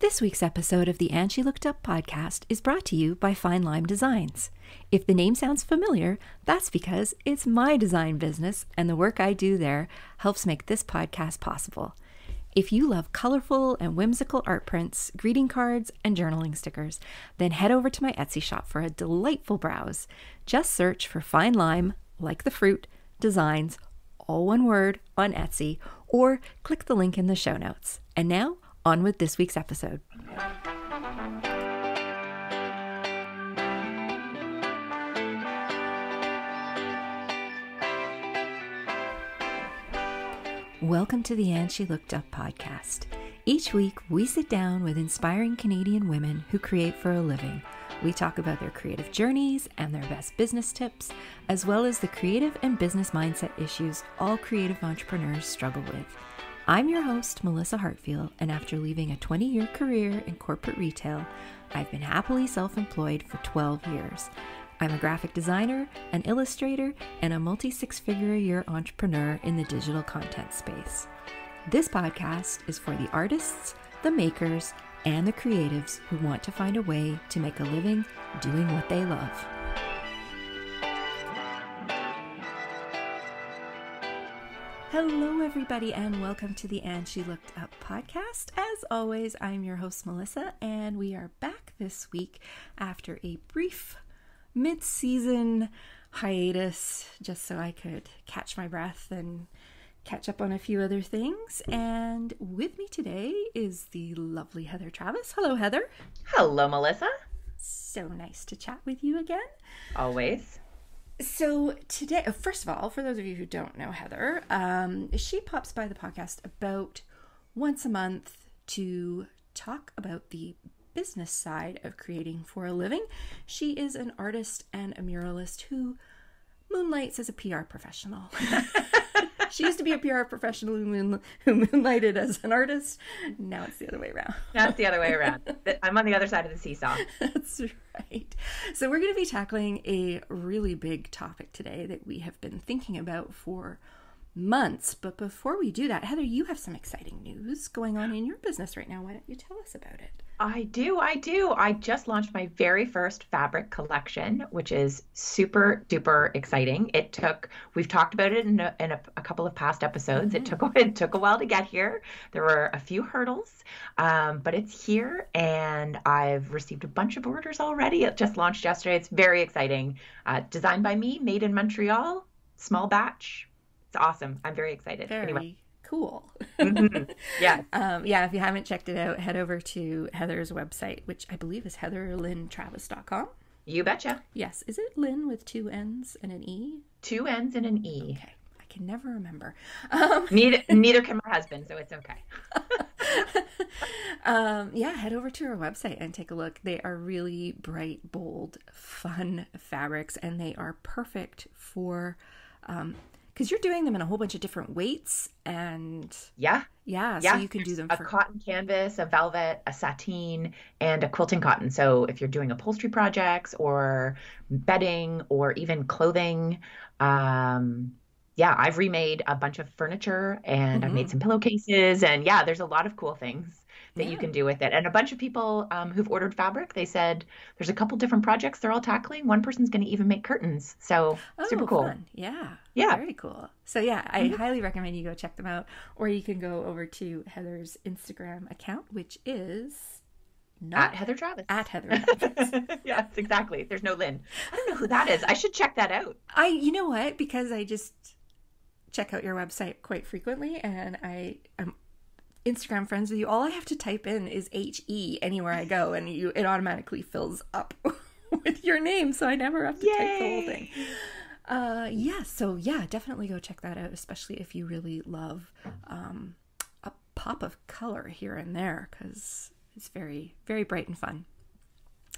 This week's episode of the And She Looked Up podcast is brought to you by Fine Lime Designs. If the name sounds familiar, that's because it's my design business and the work I do there helps make this podcast possible. If you love colorful and whimsical art prints, greeting cards, and journaling stickers, then head over to my Etsy shop for a delightful browse. Just search for Fine Lime, like the fruit, designs, all one word, on Etsy, or click the link in the show notes. And now, on with this week's episode. Welcome to the And She Looked Up podcast. Each week, we sit down with inspiring Canadian women who create for a living. We talk about their creative journeys and their best business tips, as well as the creative and business mindset issues all creative entrepreneurs struggle with. I'm your host, Melissa Hartfield, and after leaving a 20-year career in corporate retail, I've been happily self-employed for 12 years. I'm a graphic designer, an illustrator, and a multi-six-figure-a-year entrepreneur in the digital content space. This podcast is for the artists, the makers, and the creatives who want to find a way to make a living doing what they love. Hello, everybody, and welcome to the And She Looked Up podcast. As always, I'm your host, Melissa, and we are back this week after a brief mid-season hiatus, just so I could catch my breath and catch up on a few other things. And with me today is the lovely Heather Travis. Hello, Heather. Hello, Melissa. So nice to chat with you again. Always. So today, first of all, for those of you who don't know Heather, she pops by the podcast about once a month to talk about the business side of creating for a living. She is an artist and a muralist who moonlights as a PR professional. She used to be a PR professional who moonlighted as an artist. Now it's the other way around. Now it's the other way around. I'm on the other side of the seesaw. That's right. So we're going to be tackling a really big topic today that we have been thinking about for months. But before we do that, Heather, you have some exciting news going on in your business right now. Why don't you tell us about it? I do. I just launched my very first fabric collection, which is super duper exciting. We've talked about it in a couple of past episodes. Mm-hmm. It took a while to get here. There were a few hurdles, but it's here and I've received a bunch of orders already. It just launched yesterday. It's very exciting. Designed by me, made in Montreal, small batch. It's awesome. I'm very excited. Very cool. Mm-hmm. Yeah. If you haven't checked it out, head over to Heather's website, which I believe is heatherlyntravis.com. You betcha. Yes. Is it Lynn with two N's and an E? Two N's and an E. Okay. I can never remember. Neither can my husband, so it's okay. Head over to her website and take a look. They are really bright, bold, fun fabrics, and they are perfect for because you're doing them in a whole bunch of different weights and so you can do them for a cotton canvas, a velvet, a sateen, and a quilting cotton. So if you're doing upholstery projects or bedding or even clothing, I've remade a bunch of furniture and I've made some pillowcases, and there's a lot of cool things that you can do with it. And a bunch of people who've ordered fabric, they said there's a couple different projects they're all tackling. One person's going to even make curtains. So super cool. Fun. Yeah. Very cool. So I highly recommend you go check them out, or you can go over to Heather's Instagram account, which is at Heather Travis. At Heather Travis. Yes, exactly. There's no Lynn. I don't know who that is. I should check that out. You know what? Because I just check out your website quite frequently, and I am Instagram friends with you. All I have to type in is HE anywhere I go, and it automatically fills up with your name, so I never have to type the whole thing. Definitely go check that out, especially if you really love a pop of color here and there, because it's very, very bright and fun.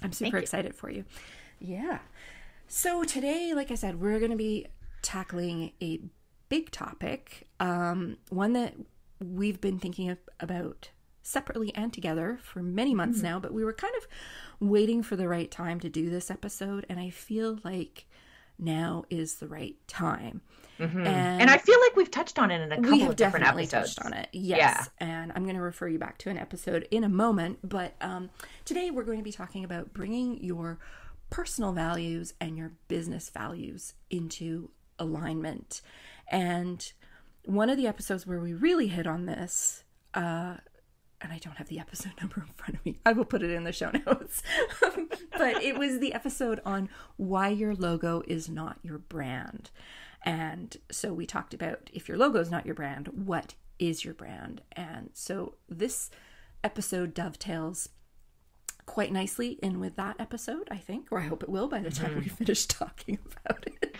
I'm super excited for you. Yeah. So today, like I said, we're going to be tackling a big topic, one that we've been thinking about separately and together for many months now, but we were kind of waiting for the right time to do this episode, and I feel like now is the right time. And I feel like we've touched on it in a couple of different episodes. Touched on it, yes. Yeah. And I'm going to refer you back to an episode in a moment. But today we're going to be talking about bringing your personal values and your business values into alignment. And one of the episodes where we really hit on this, and I don't have the episode number in front of me. I will put it in the show notes. But it was the episode on why your logo is not your brand. And so we talked about, if your logo is not your brand, what is your brand? And so this episode dovetails quite nicely in with that episode, I think, or I hope it will by the time we finish talking about it.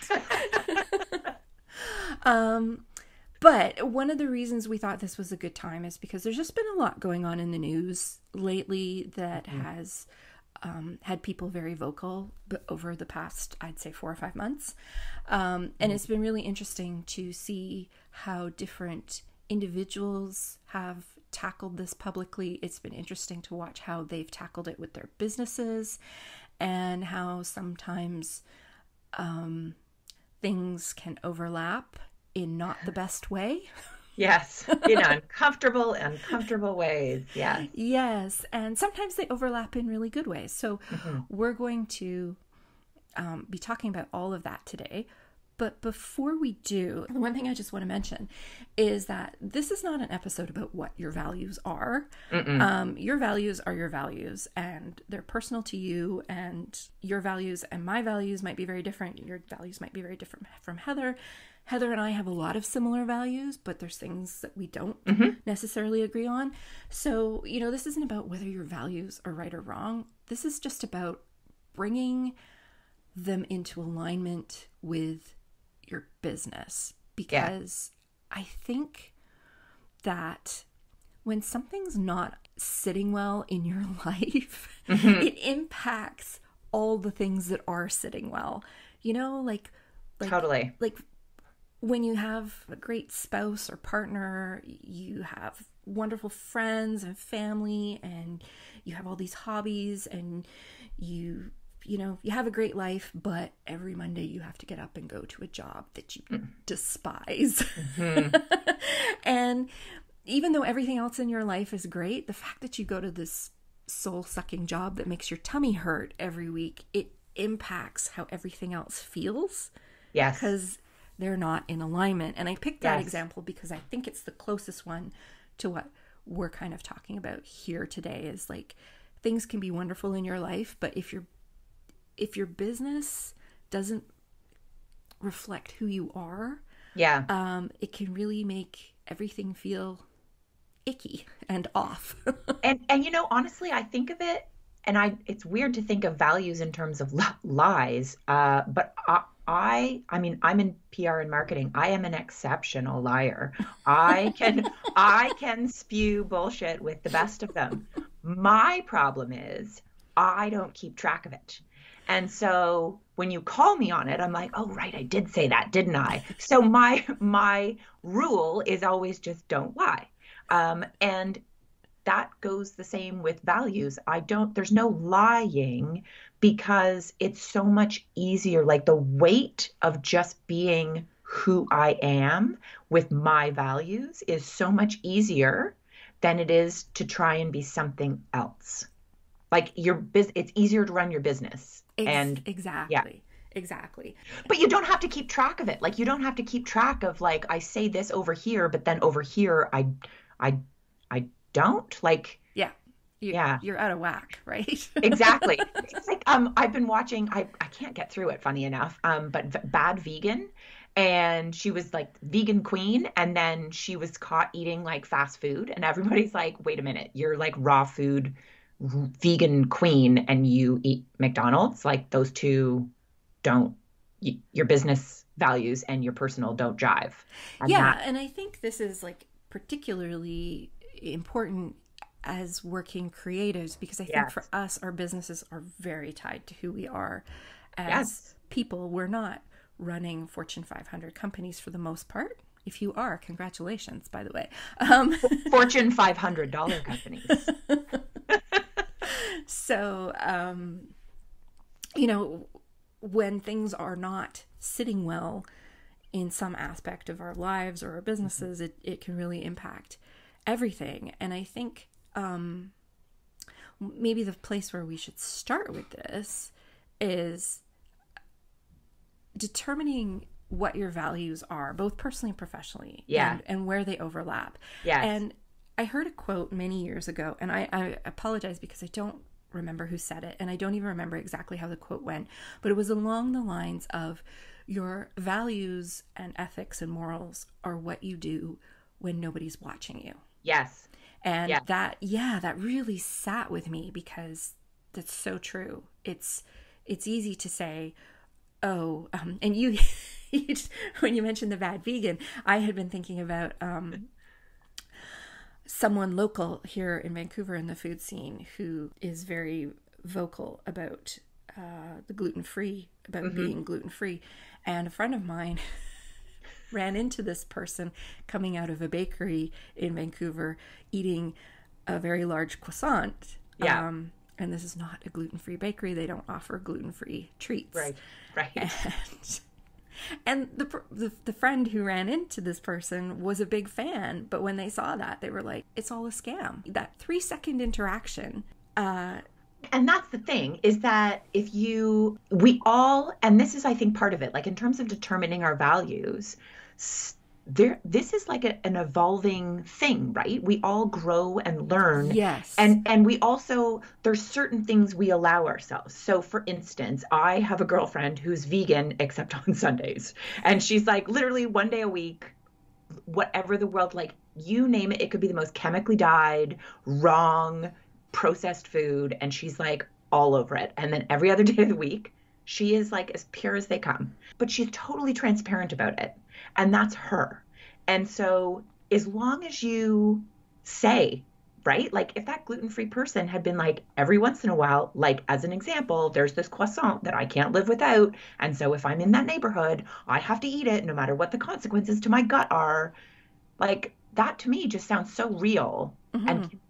But one of the reasons we thought this was a good time is because there's just been a lot going on in the news lately that has had people very vocal over the past, I'd say, 4 or 5 months. And it's been really interesting to see how different individuals have tackled this publicly. It's been interesting to watch how they've tackled it with their businesses and how sometimes things can overlap in not the best way. Yes, in uncomfortable ways. Yes. Yes, and sometimes they overlap in really good ways. So we're going to be talking about all of that today. But before we do, the one thing I just want to mention is that this is not an episode about what your values are. Your values are your values, and they're personal to you, and your values and my values might be very different. Your values might be very different from Heather. Heather and I have a lot of similar values, but there's things that we don't necessarily agree on. So, this isn't about whether your values are right or wrong. This is just about bringing them into alignment with your business. Because I think that when something's not sitting well in your life, it impacts all the things that are sitting well. Totally. Like, when you have a great spouse or partner, you have wonderful friends and family, and you have all these hobbies, and you have a great life, but every Monday you have to get up and go to a job that you despise. And even though everything else in your life is great, the fact that you go to this soul-sucking job that makes your tummy hurt every week, it impacts how everything else feels. Yes. Because they're not in alignment. And I picked that example because I think it's the closest one to what we're kind of talking about here today, is like, things can be wonderful in your life, but if your business doesn't reflect who you are, it can really make everything feel icky and off. and honestly, I think of it, and it's weird to think of values in terms of lies, but I mean, I'm in PR and marketing. I am an exceptional liar. I can spew bullshit with the best of them. My problem is I don't keep track of it. And so when you call me on it, I'm like, oh, right, I did say that, didn't I? So my rule is always just don't lie. And that goes the same with values. There's no lying, because it's so much easier. Like, the weight of just being who I am with my values is so much easier than it is to try and be something else. Like, it's easier to run your business. Exactly. But you don't have to keep track of it. Like, you don't have to keep track of, like, I say this over here, but then over here, I don't. Like, you're out of whack, right? Exactly. It's like, I've been watching, I can't get through it, funny enough, but Bad Vegan, and she was like vegan queen, and then she was caught eating like fast food, and everybody's like, wait a minute, you're like raw food vegan queen and you eat McDonald's? Like, those two don't, your business values and your personal don't jive. And I think this is like particularly important as working creatives, because I think for us, our businesses are very tied to who we are as people. We're not running Fortune 500 companies for the most part. If you are, congratulations, by the way. Fortune $500 companies. So, when things are not sitting well in some aspect of our lives or our businesses, it can really impact everything. And I think maybe the place where we should start with this is determining what your values are, both personally and professionally, and where they overlap. Yes. And I heard a quote many years ago, and I apologize because I don't remember who said it, and I don't even remember exactly how the quote went, but it was along the lines of, your values and ethics and morals are what you do when nobody's watching you. Yes. And that really sat with me, because that's so true. It's easy to say, oh, and you just, when you mentioned the bad vegan, I had been thinking about someone local here in Vancouver in the food scene who is very vocal about the gluten-free, about being gluten-free. And a friend of mine ran into this person coming out of a bakery in Vancouver eating a very large croissant. Yeah. And this is not a gluten-free bakery. They don't offer gluten-free treats. Right. And the friend who ran into this person was a big fan. But when they saw that, they were like, it's all a scam. That 3-second interaction. And that's the thing, is that we all, and this is, I think, part of it, like in terms of determining our values, this is like an evolving thing, right? We all grow and learn. Yes. And we also, there's certain things we allow ourselves. So for instance, I have a girlfriend who's vegan except on Sundays. And she's like literally one day a week, whatever the world, like you name it, it could be the most chemically dyed, wrong, processed food, and she's like all over it. And then every other day of the week, she is like as pure as they come. But she's totally transparent about it. And that's her. And so as long as you say, right, like if that gluten-free person had been like every once in a while, like as an example, there's this croissant that I can't live without. And so if I'm in that neighborhood, I have to eat it no matter what the consequences to my gut are. Like that to me just sounds so real.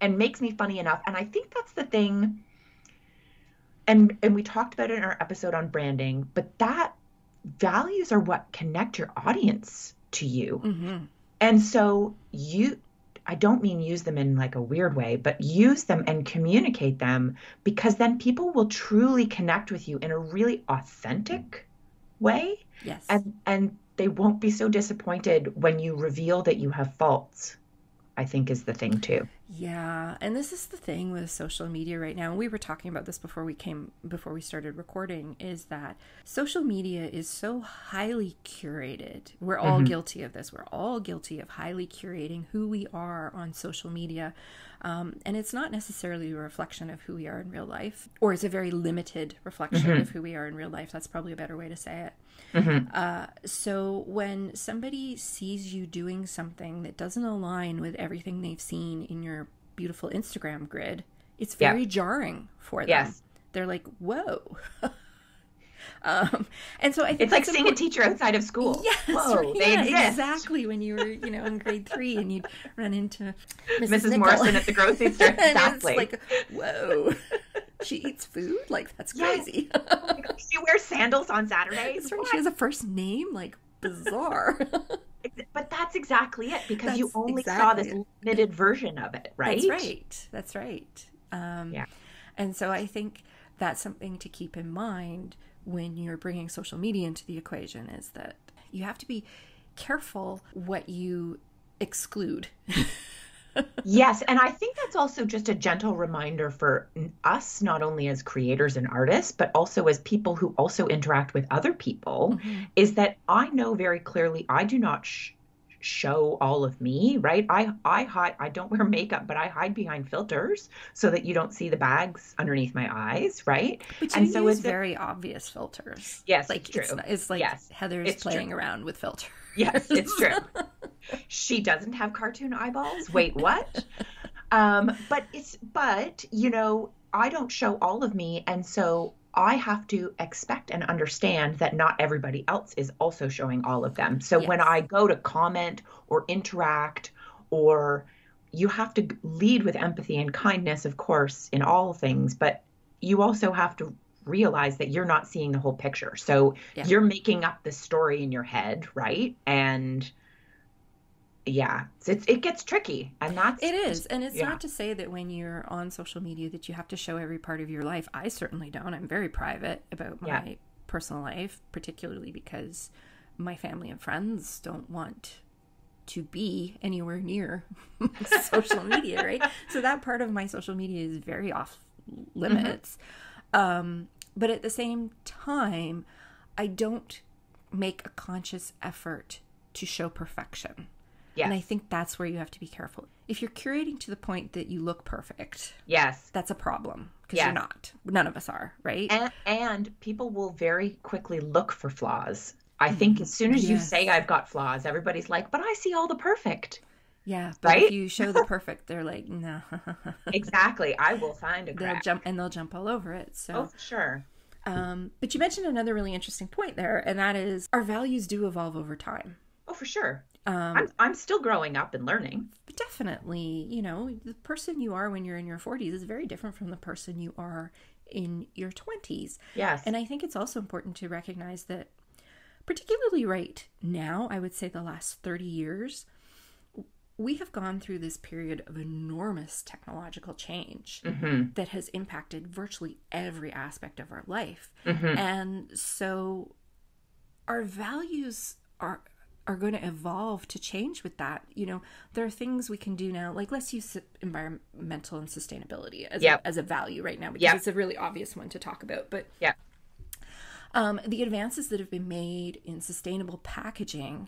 And makes me funny enough. And I think that's the thing. And we talked about it in our episode on branding, but that values are what connect your audience to you. And so I don't mean use them in like a weird way, but use them and communicate them, because then people will truly connect with you in a really authentic way. Yes. And they won't be so disappointed when you reveal that you have faults, I think is the thing too. Yeah. And this is the thing with social media right now. And we were talking about this before we started recording, is that social media is so highly curated. We're all guilty of this. We're all guilty of highly curating who we are on social media. And it's not necessarily a reflection of who we are in real life, or it's a very limited reflection of who we are in real life. That's probably a better way to say it. So when somebody sees you doing something that doesn't align with everything they've seen in your beautiful Instagram grid, it's very jarring for them. Yes. They're like, whoa. And so I think it's like seeing a teacher outside of school. Yes, whoa, they exist. Exactly. When you were, in grade 3 and you'd run into Mrs. Morrison at the grocery store. Exactly. And it's like, whoa, she eats food? Like, that's crazy. Yes. She wears sandals on Saturdays. That's right. She has a first name? Like, bizarre. But that's exactly it, because you only saw this limited version of it, right? That's right. And so I think that's something to keep in mind when you're bringing social media into the equation, is that you have to be careful what you exclude. Yes. And I think that's also just a gentle reminder for us, not only as creators and artists, but also as people who also interact with other people, is that I know very clearly I do not show all of me, right? I hide, I don't wear makeup, but I hide behind filters so that you don't see the bags underneath my eyes, right? But you use very obvious filters. Yes, like, it's true. It's like Heather's playing around with filters. Yes, it's true. She doesn't have cartoon eyeballs. Wait, what? But I don't show all of me. And so I have to expect and understand that not everybody else is also showing all of them. So when I go to comment or interact, or you have to lead with empathy and kindness, of course, in all things, but you also have to realize that you're not seeing the whole picture. So Yeah. you're making up the story in your head, right? And yeah, it gets tricky. And that's, It is. And it's yeah, not to say that when you're on social media that you have to show every part of your life. I certainly don't. I'm very private about yeah, my personal life, particularly because my family and friends don't want to be anywhere near social media, right? So that part of my social media is very off limits. But at the same time, I don't make a conscious effort to show perfection. And I yes, think that's where you have to be careful. If you're curating to the point that you look perfect, yes, that's a problem because you're yes. not. None of us are, right? And people will very quickly look for flaws. I think as soon as you say Yes. I've got flaws, everybody's like, but I see all the perfect, Yeah, but if right? you show the perfect, they're like, no. Exactly. I will find a They'll crack. jump and they'll jump all over it. Oh, So, for sure. but you mentioned another really interesting point there, and that is our values do evolve over time. Oh, for sure. Um, I'm still growing up and learning. but definitely, you know, the person you are when you're in your 40s is very different from the person you are in your 20s. Yes. And I think it's also important to recognize that, particularly right now, I would say the last 30 years, we have gone through this period of enormous technological change that has impacted virtually every aspect of our life. And so our values are going to evolve to change with that. You know, there are things we can do now, like let's use environmental and sustainability as, Yep. as a value right now, because Yep. it's a really obvious one to talk about. But Yeah. the advances that have been made in sustainable packaging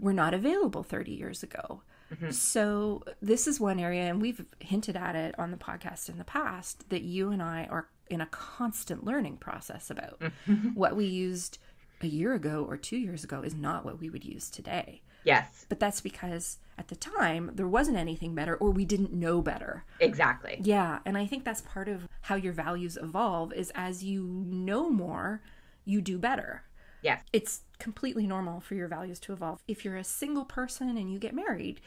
were not available 30 years ago. So this is one area, and we've hinted at it on the podcast in the past, that you and I are in a constant learning process about. What we used a year ago or 2 years ago is not what we would use today. Yes. But that's because at the time there wasn't anything better, or we didn't know better. Exactly. Yeah, and I think that's part of how your values evolve, is as you know more, you do better. Yes. It's completely normal for your values to evolve. If you're a single person and you get married,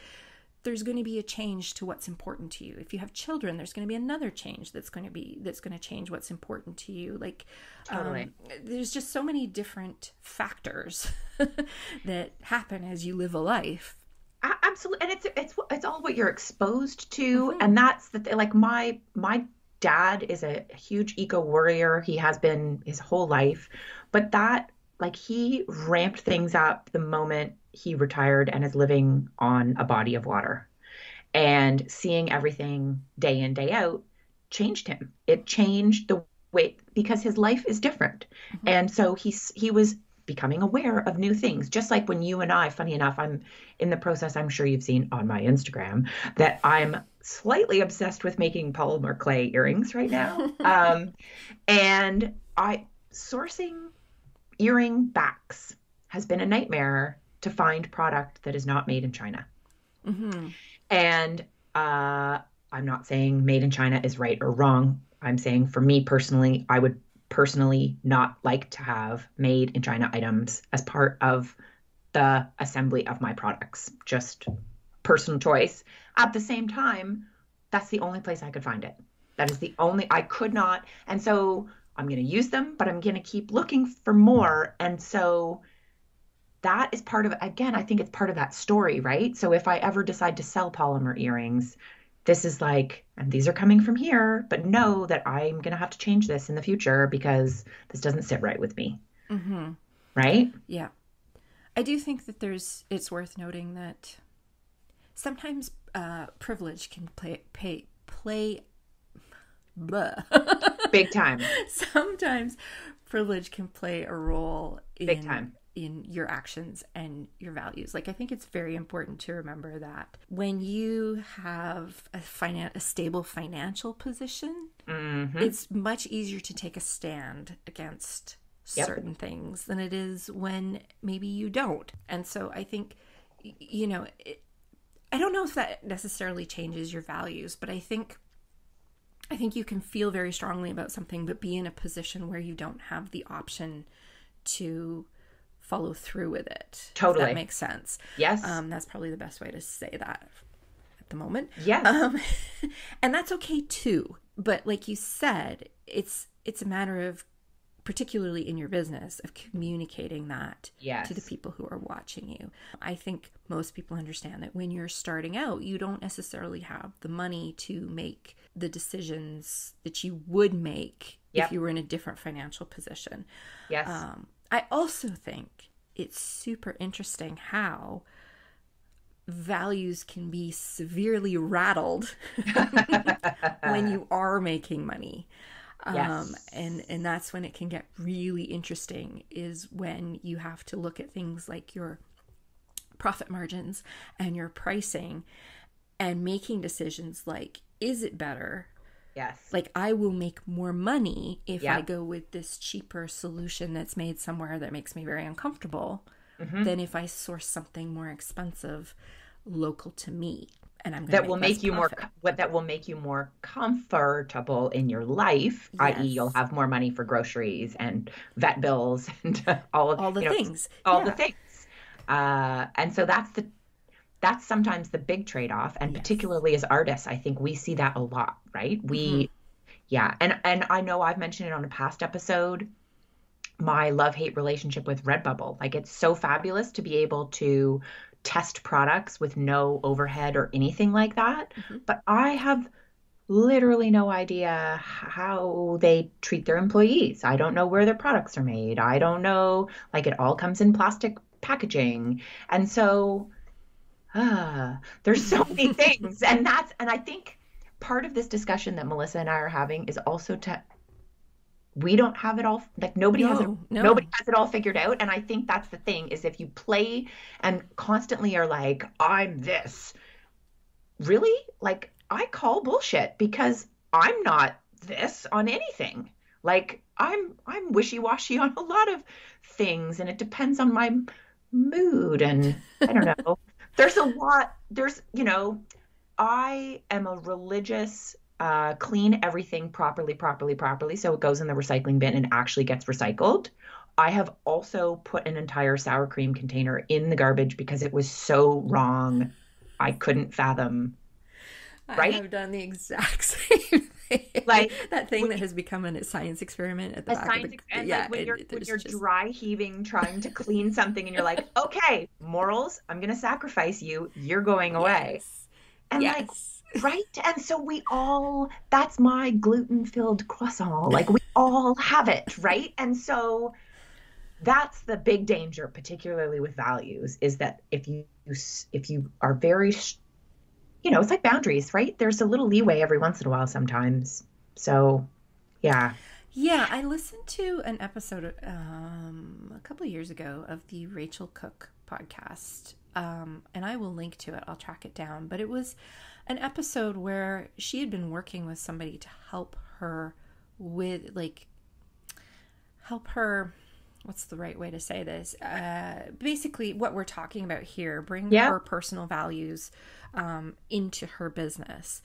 there's going to be a change to what's important to you. If you have children, there's going to be another change that's going to change what's important to you. Like, Totally. there's just so many different factors that happen as you live a life. Absolutely. And it's all what you're exposed to. And that's like my dad is a huge eco warrior. He has been his whole life. But that, like, he ramped things up the moment he retired and is living on a body of water. And seeing everything day in, day out changed him. It changed the way, because his life is different. And so he was becoming aware of new things. Just like when you and I, funny enough, I'm in the process, I'm sure you've seen on my Instagram, that I'm slightly obsessed with making polymer clay earrings right now. And sourcing earring backs has been a nightmare to find product that is not made in China. And I'm not saying made in China is right or wrong. I'm saying for me personally, I would personally not like to have made in China items as part of the assembly of my products. Just personal choice. At the same time, that's the only place I could find it. That is the only, I could not. And so I'm going to use them, but I'm going to keep looking for more. And so that is part of, again, I think it's part of that story, right? So if I ever decide to sell polymer earrings, this is like, and these are coming from here, but know that I'm going to have to change this in the future because this doesn't sit right with me. Right? Yeah. I do think that it's worth noting that sometimes privilege can play blah. Big time. Sometimes privilege can play a role Big time. in your actions and your values. Like, I think it's very important to remember that when you have a stable financial position, it's much easier to take a stand against certain things than it is when maybe you don't. And so I think, you know, I don't know if that necessarily changes your values, but I think you can feel very strongly about something, but be in a position where you don't have the option to follow through with it. Totally. If that makes sense. Yes. That's probably the best way to say that at the moment. Yes. And that's okay too. But like you said, it's a matter of particularly in your business, of communicating that Yes. to the people who are watching you. I think most people understand that when you're starting out, you don't necessarily have the money to make the decisions that you would make Yep. if you were in a different financial position. Yes. I also think it's super interesting how values can be severely rattled when you are making money. Yes. And that's when it can get really interesting, is when you have to look at things like your profit margins and your pricing and making decisions like, is it better? Yes. Like, I will make more money if Yeah. I go with this cheaper solution that's made somewhere that makes me very uncomfortable than if I source something more expensive local to me. And I'm going That to will make make you less profit. that will make you more comfortable in your life, i.e. you'll Yes. have more money for groceries and vet bills and all All the things. the Yeah. things. And so that's sometimes the big trade-off. And Yes. particularly as artists, I think we see that a lot, right? Yeah. And I know I've mentioned it on a past episode, my love-hate relationship with Redbubble. Like, it's so fabulous to be able to test products with no overhead or anything like that. But I have literally no idea how they treat their employees. I don't know where their products are made. I don't know, like, it all comes in plastic packaging. And so there's so many things. And I think part of this discussion that Melissa and I are having is also we don't have it all, like, nobody has it all figured out. And I think that's the thing, is if you play and constantly are like, I'm this, really, like, I call bullshit, because I'm not this on anything. Like, I'm wishy-washy on a lot of things, and it depends on my mood, and I don't know. I am a religious clean everything properly, so it goes in the recycling bin and actually gets recycled. I have also put an entire sour cream container in the garbage because it was so wrong. I couldn't fathom. Right? I have done the exact same thing. Like, that thing that has become a science experiment at the back of the... Yeah, like when you're dry heaving, trying to clean something, and you're like, okay, morals, I'm going to sacrifice you. You're going away. Yes. And like, right? And so that's my gluten-filled croissant. Like, we all have it, right? And so that's the big danger, particularly with values, is that if you are very, it's like boundaries, right? There's a little leeway every once in a while sometimes. So, yeah. Yeah, I listened to an episode a couple of years ago of the Rachel Cook podcast, and I will link to it. I'll track it down. But it was an episode where she had been working with somebody to help her with, what's the right way to say this? Basically, what we're talking about here, bring her personal values into her business.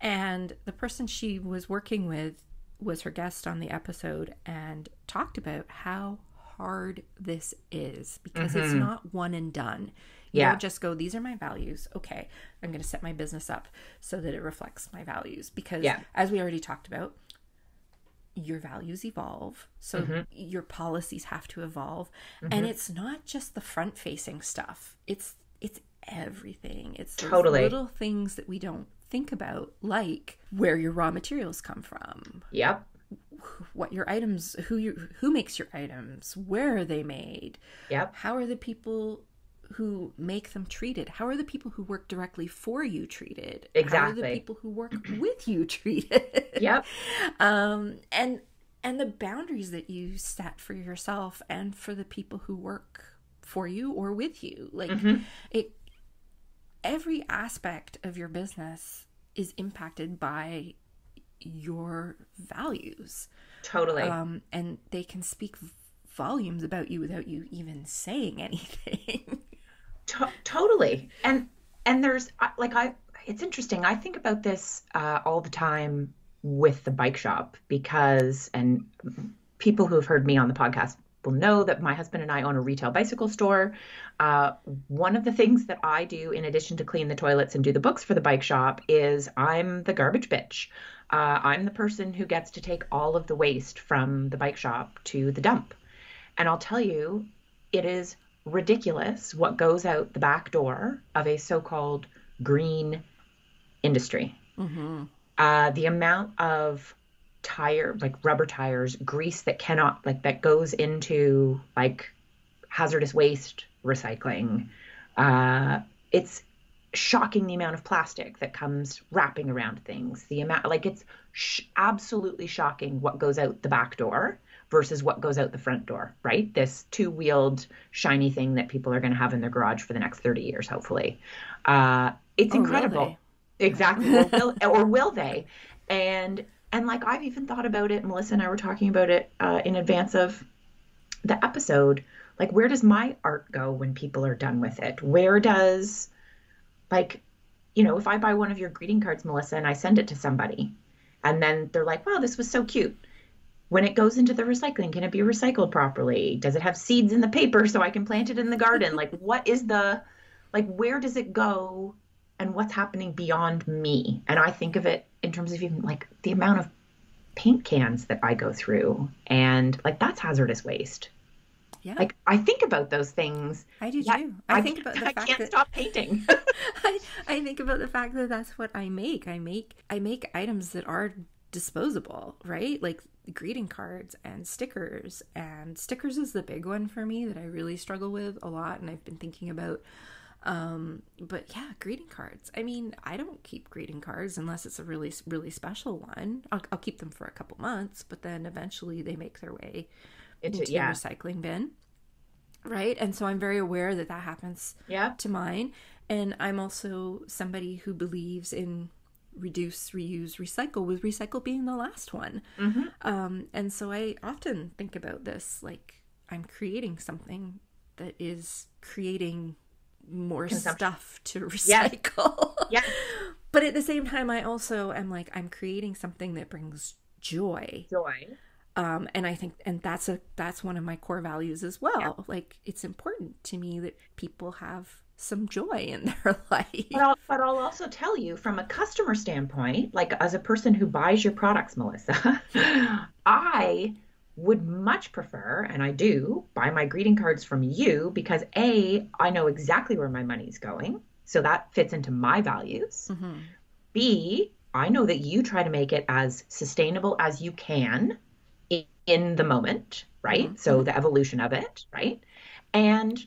And the person she was working with was her guest on the episode and talked about how hard this is, because it's not one and done. You don't just go, these are my values. Okay, I'm going to set my business up so that it reflects my values. Because as we already talked about, your values evolve. So your policies have to evolve. And it's not just the front-facing stuff. It's everything. It's those little things that we don't think about, like where your raw materials come from. Yep. What your items, who makes your items, where are they made? Yep. How are the people who make them treated? How are the people who work directly for you treated? Exactly. How are the people who work with you treated? Yep. And the boundaries that you set for yourself and for the people who work for you or with you. Like every aspect of your business is impacted by your values. Totally. And they can speak volumes about you without you even saying anything. Totally. And there's it's interesting. I think about this all the time with the bike shop, because, and people who have heard me on the podcast will know that my husband and I own a retail bicycle store. Uh, One of the things that I do, in addition to clean the toilets and do the books for the bike shop, is I'm the garbage bitch. I'm the person who gets to take all of the waste from the bike shop to the dump. And I'll tell you, it is ridiculous what goes out the back door of a so-called green industry. Mm-hmm. The amount of like rubber tires, grease that cannot, like that goes into like hazardous waste recycling. It's shocking the amount of plastic that comes wrapping around things. The amount, like it's absolutely shocking what goes out the back door versus what goes out the front door, right? This two-wheeled shiny thing that people are going to have in their garage for the next 30 years, hopefully. It's incredible. Exactly. Or will they? And like I've even thought about it, Melissa and I were talking about it in advance of the episode. Like, where does my art go when people are done with it? Where does, like, if I buy one of your greeting cards, Melissa, and I send it to somebody, and then they're like, wow, this was so cute. When it goes into the recycling, can it be recycled properly? Does it have seeds in the paper so I can plant it in the garden? Like, where does it go and what's happening beyond me? And I think of it in terms of even like the amount of paint cans that I go through, and like that's hazardous waste. Yeah. Like I think about those things. I do too. I think about the fact I can't that stop painting. I think about the fact that that's what I make. I make items that are disposable, right? Like greeting cards and stickers. And stickers is the big one for me that I really struggle with a lot, and I've been thinking about. But yeah, greeting cards. I mean, I don't keep greeting cards unless it's a really, really special one. I'll keep them for a couple months, but then eventually they make their way into the recycling bin. Right. And so I'm very aware that happens to mine. And I'm also somebody who believes in reduce, reuse, recycle, with recycle being the last one. Mm-hmm. And so I often think about this, like I'm creating something that is creating more stuff to recycle. Yes. But at the same time, I also am like, I'm creating something that brings joy. And I think, and that's one of my core values as well. Yeah. Like it's important to me that people have some joy in their life. But I'll also tell you from a customer standpoint, like as a person who buys your products, Melissa, I would much prefer, and I do, buy my greeting cards from you because A, I know exactly where my money's going. So that fits into my values. Mm-hmm. B, I know that you try to make it as sustainable as you can in the moment, right? Mm-hmm. So the evolution of it, right? And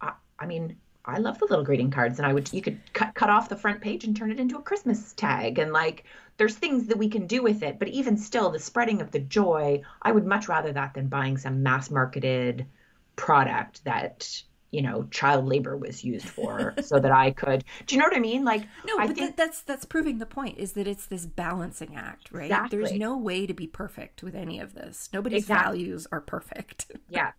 I mean, I love the little greeting cards, and you could cut off the front page and turn it into a Christmas tag. And like, there's things that we can do with it, but even still the spreading of the joy, I would much rather that than buying some mass marketed product that, child labor was used for so that I could, do you know what I mean? Like, no, I think that's proving the point, is that it's this balancing act, right? Exactly. There's no way to be perfect with any of this. Nobody's values are perfect. Yeah.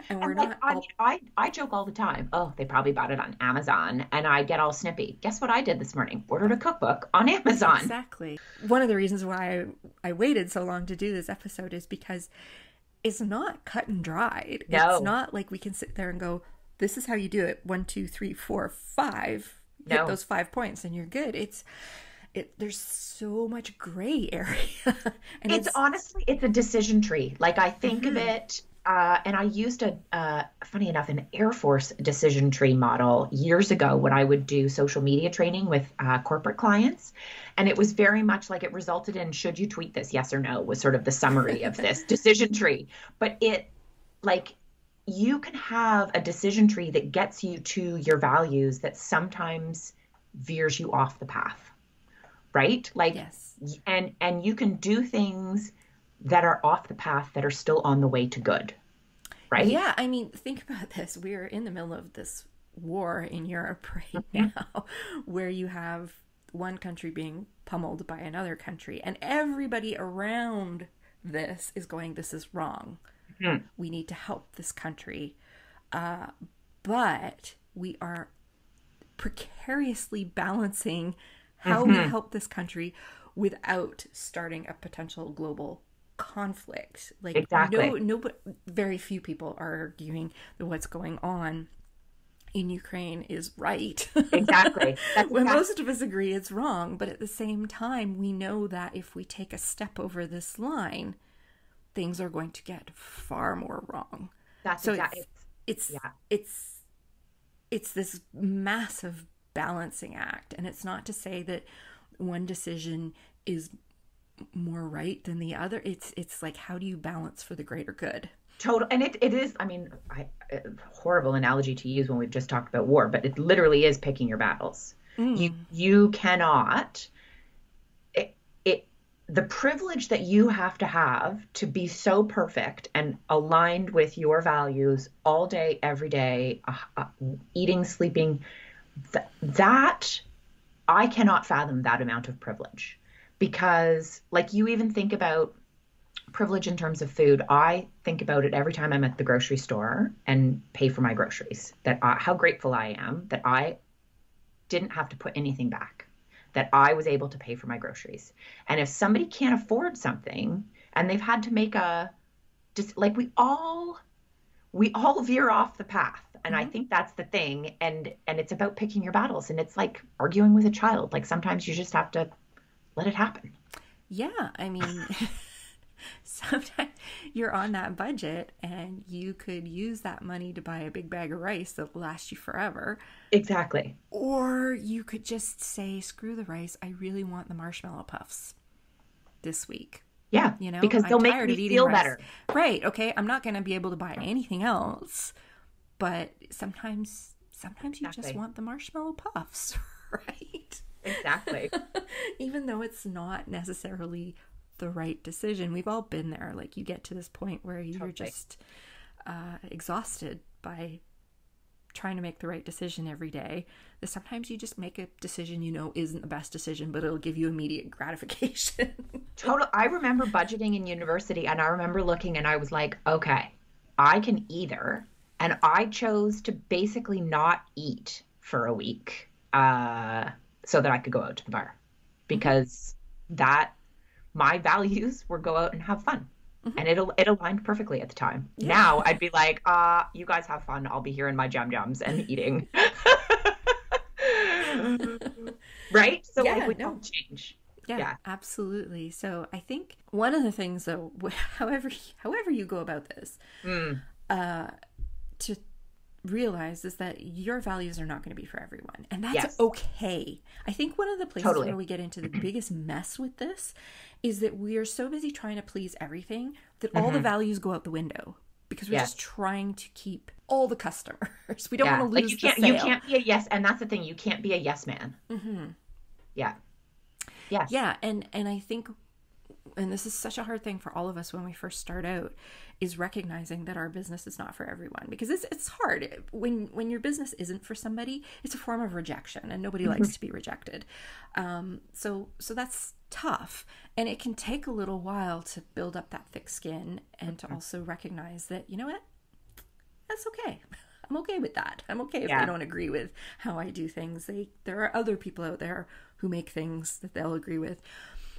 And we're not. I joke all the time. Oh, they probably bought it on Amazon, and I get all snippy. Guess what I did this morning? Ordered a cookbook on Amazon. Exactly. One of the reasons why I waited so long to do this episode is because it's not cut and dried. No. It's not like we can sit there and go, this is how you do it. 1, 2, 3, 4, 5. Hit those 5 points and you're good. There's so much gray area. And it's honestly a decision tree. Like I think of it, and I used funny enough, an Air Force decision tree model years ago when I would do social media training with corporate clients. And it was very much like it resulted in, should you tweet this? Yes or no was sort of the summary of this decision tree. But you can have a decision tree that gets you to your values that sometimes veers you off the path, right? Like, yes. And you can do things that are off the path that are still on the way to good, right? Yeah, I mean, think about this. We're in the middle of this war in Europe right now, where you have one country being pummeled by another country, and everybody around this is going, this is wrong. We need to help this country. But we are precariously balancing how we help this country without starting a potential global conflict. Like, Exactly. very few people are arguing that what's going on in Ukraine is right. Exactly. That's When exactly. most of us agree it's wrong. But at the same time, we know that if we take a step over this line, things are going to get far more wrong. That's So exactly. it's Yeah. it's it's this massive balancing act, and it's not to say that one decision is more right than the other. It's like, how do you balance for the greater good? Total, and it is. I mean, horrible analogy to use when we've just talked about war, but it literally is picking your battles. You cannot. It, it the privilege that you have to be so perfect and aligned with your values all day, every day, eating, sleeping. That I cannot fathom that amount of privilege because, like, you even think about privilege in terms of food. I think about it every time I'm at the grocery store and pay for my groceries. How grateful I am that I didn't have to put anything back, that I was able to pay for my groceries. And if somebody can't afford something and they've had to make just like we all veer off the path. And I Mm-hmm. think that's the thing. And it's about picking your battles. And it's like arguing with a child. Like sometimes you just have to let it happen. Yeah, I mean, sometimes you're on that budget and you could use that money to buy a big bag of rice that will last you forever. Exactly. Or you could just say, screw the rice, I really want the marshmallow puffs this week. Yeah, You know, because I'm they'll make tired me of eating feel rice. better. Right, okay, I'm not going to be able to buy anything else, but sometimes you just Exactly. want the marshmallow puffs, right? Exactly. Even though it's not necessarily the right decision. We've all been there. Like, you get to this point where you're Totally. just exhausted by trying to make the right decision every day. That sometimes you just make a decision you know isn't the best decision, but it'll give you immediate gratification. Total. I remember budgeting in university and I remember looking and I was like, okay, I can either, and I chose to basically not eat for a week so that I could go out to the bar Mm-hmm. because that my values were go out and have fun. Mm-hmm. And it aligned perfectly at the time. Yeah. Now I'd be like, you guys have fun. I'll be here in my jam jams and eating. Right? So like Yeah, we no. all change. Yeah, Yeah. absolutely. So I think one of the things, though, however you go about this, Mm, to realize is that your values are not going to be for everyone, and that's yes, okay. I think one of the places totally. where we get into the biggest mess with this is that we are so busy trying to please everything that all the Hmm. values go out the window because we're just Yes. trying to keep all the customers. We don't want Yeah. to Like lose you the can't you sale. can't be a yes, and that's the thing. You can't be a yes man. Mm-hmm. Yeah. Yes. Yeah, and I think, and this is such a hard thing for all of us when we first start out, is recognizing that our business is not for everyone, because it's hard when your business isn't for somebody. It's a form of rejection, and nobody likes to be rejected. So that's tough, and it can take a little while to build up that thick skin and to also recognize that, you know what, that's okay. I'm okay with that. I'm okay if they Yeah. don't agree with how I do things. There are other people out there who make things that they'll agree with.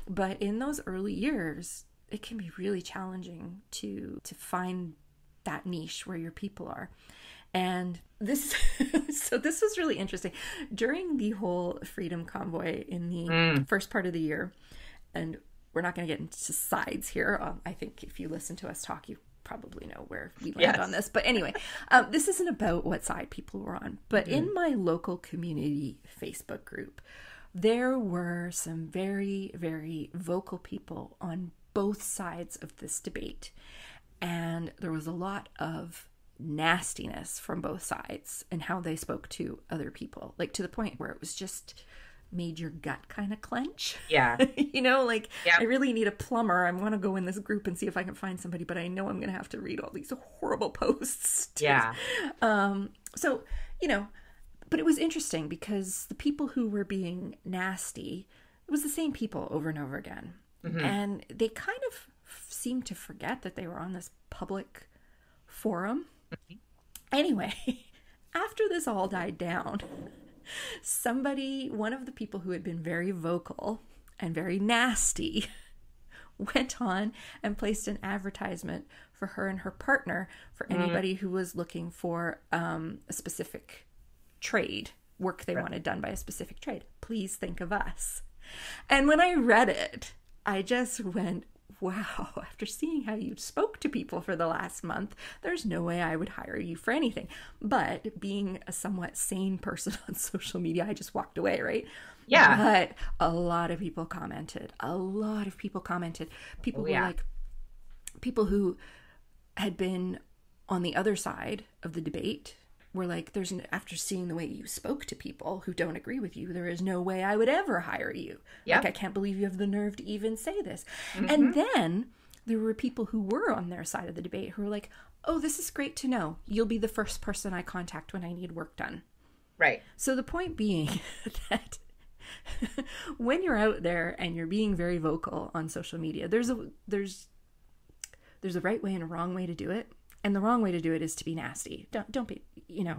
But in those early years, it can be really challenging to find that niche where your people are. And this so this was really interesting. During the whole Freedom Convoy in the Mm, first part of the year, and we're not going to get into sides here. I think if you listen to us talk, you probably know where we land on yes. this. But anyway, this isn't about what side people were on. But in my local community Facebook group, there were some very, very vocal people on both sides of this debate. And there was a lot of nastiness from both sides and how they spoke to other people, like to the point where it was just made your gut kind of clench. Yeah. You know, like, I Yep. really need a plumber. I want to go in this group and see if I can find somebody, but I know I'm going to have to read all these horrible posts. Yeah. So, you know, but it was interesting because the people who were being nasty, it was the same people over and over again. Hmm. And they kind of seemed to forget that they were on this public forum. Anyway, after this all died down, one of the people who had been very vocal and very nasty, went on and placed an advertisement for her and her partner for anybody who was looking for a specific trade, work they wanted done by a specific trade. Please think of us. And when I read it, I just went, wow, after seeing how you spoke to people for the last month, there's no way I would hire you for anything. But being a somewhat sane person on social media, I just walked away, right? Yeah. But a lot of people commented. People were like, people who had been on the other side of the debate were like, after seeing the way you spoke to people who don't agree with you, there is no way I would ever hire you. Like, I can't believe you have the nerve to even say this. And then there were people who were on their side of the debate who were like, oh, this is great to know. You'll be the first person I contact when I need work done. Right. So the point being that when you're out there and you're being very vocal on social media, there's a right way and a wrong way to do it. And the wrong way to do it is to be nasty. Don't be,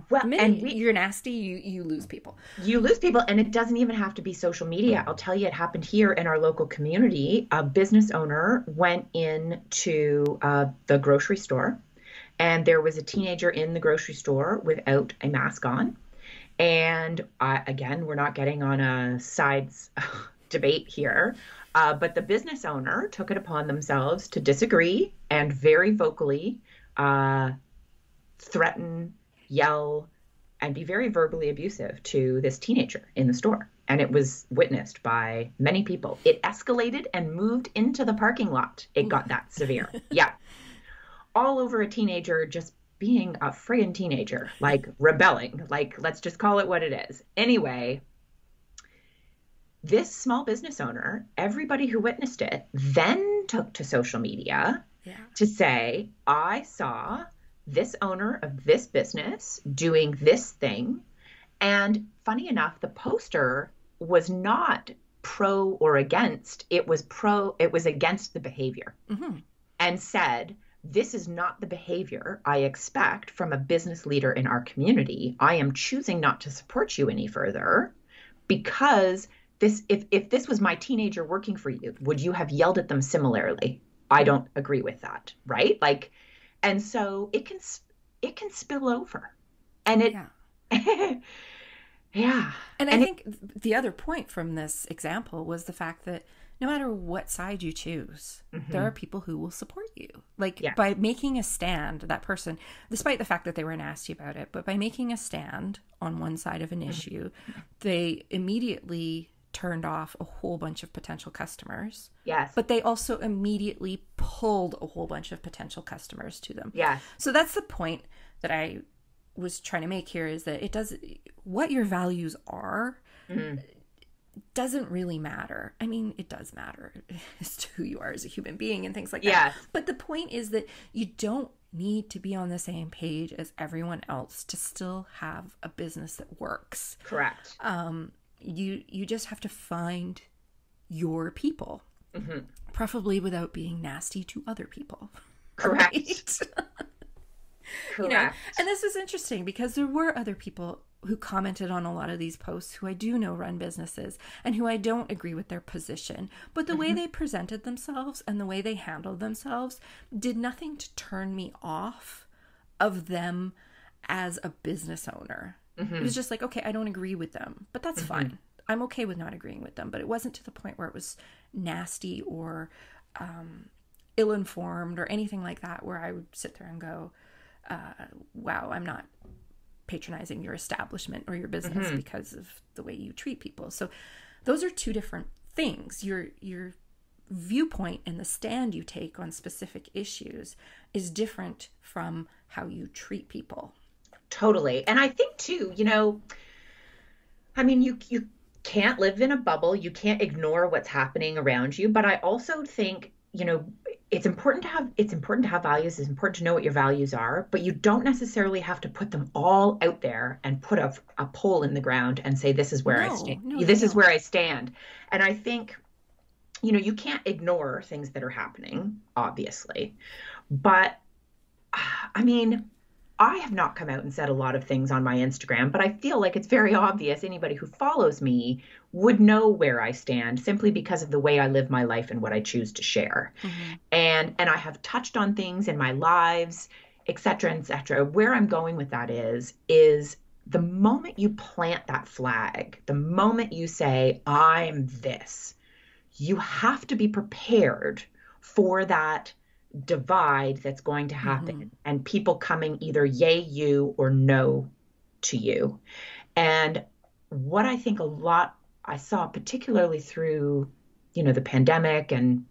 well, the minute you're nasty, you lose people. You lose people, and it doesn't even have to be social media. I'll tell you, it happened here in our local community. A business owner went into the grocery store, and there was a teenager in the grocery store without a mask on. And again, we're not getting on a sides debate here, but the business owner took it upon themselves to disagree and very vocally threaten, yell, and be very verbally abusive to this teenager in the store. And it was witnessed by many people. It escalated and moved into the parking lot. It got that severe. Yeah. All over a teenager just being a friggin' teenager, like rebelling. Like, let's just call it what it is. Anyway, this small business owner, everybody who witnessed it, then took to social media to say, I saw this owner of this business doing this thing. And funny enough, the poster was not pro or against. It was against the behavior, and said, this is not the behavior I expect from a business leader in our community. I am choosing not to support you any further because if this was my teenager working for you, would you have yelled at them similarly? I don't agree with that, right? Like, and so it can spill over, and it, yeah. And I think the other point from this example was the fact that no matter what side you choose, there are people who will support you. Like, by making a stand, that person, despite the fact that they were nasty about it, but by making a stand on one side of an issue, they immediately turned off a whole bunch of potential customers. Yes. But they also immediately pulled a whole bunch of potential customers to them. Yes. So that's the point that I was trying to make here, is that what your values are doesn't really matter. I mean, it does matter as to who you are as a human being and things like that. But the point is that you don't need to be on the same page as everyone else to still have a business that works. Correct. You just have to find your people, preferably without being nasty to other people. Correct. Right? Correct. And this is interesting because there were other people who commented on a lot of these posts who I do know run businesses and who I don't agree with their position. But the way they presented themselves and the way they handled themselves did nothing to turn me off of them as a business owner. It was just like, okay, I don't agree with them, but that's fine. I'm okay with not agreeing with them. But it wasn't to the point where it was nasty or ill-informed or anything like that, where I would sit there and go, wow, I'm not patronizing your establishment or your business because of the way you treat people. So those are two different things. Your viewpoint and the stand you take on specific issues is different from how you treat people. Totally. And I think too, I mean, you can't live in a bubble. You can't ignore what's happening around you. But I also think, it's important to have values. It's important to know what your values are, but you don't necessarily have to put them all out there and put a pole in the ground and say, this is where I stand. This is where I stand. And I think, you can't ignore things that are happening, obviously. But I mean, I have not come out and said a lot of things on my Instagram, but I feel like it's very obvious anybody who follows me would know where I stand simply because of the way I live my life and what I choose to share. Mm-hmm. And I have touched on things in my lives, et cetera, et cetera. Where I'm going with that is the moment you plant that flag, the moment you say, I'm this, you have to be prepared for that divide that's going to happen, Mm-hmm. and people coming either yay you or no to you. And what I think a lot I saw, particularly through, the pandemic, and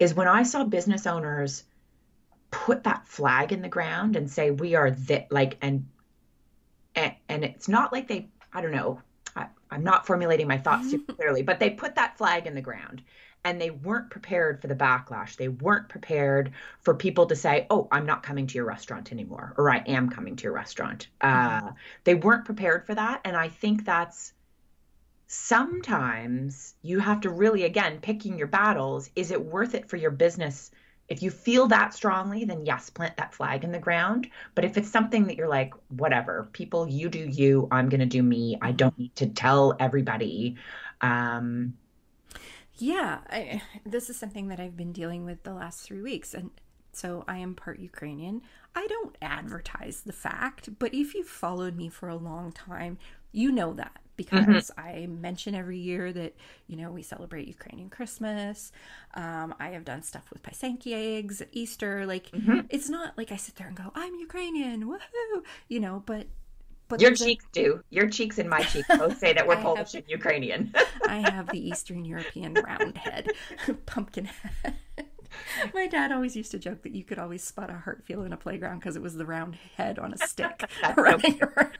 is when I saw business owners put that flag in the ground and say, we are that, like, and it's not like they, I don't know, I'm not formulating my thoughts too clearly, but they put that flag in the ground and they weren't prepared for the backlash. They weren't prepared for people to say, oh, I'm not coming to your restaurant anymore, or I am coming to your restaurant. Mm-hmm. They weren't prepared for that. And I think that's sometimes you have to really, again, picking your battles. Is it worth it for your business? If you feel that strongly, then yes, plant that flag in the ground. But if it's something that you're like, whatever, people, you do you, I'm going to do me. I Mm-hmm. don't need to tell everybody. Yeah, this is something that I've been dealing with the last 3 weeks. And so I am part Ukrainian. I don't advertise the fact, but if you've followed me for a long time, you know that Mhm. because I mention every year that, we celebrate Ukrainian Christmas. I have done stuff with Pysanky eggs at Easter. Like, Mhm. it's not like I sit there and go, I'm Ukrainian, woohoo, but Your there's a, cheeks do. Your cheeks and my cheeks both say that we're I have Polish and Ukrainian. I have the Eastern European round head, pumpkin head. My dad always used to joke that you could always spot a Hartfield in a playground because it was the round head on a stick That's so running cute. around.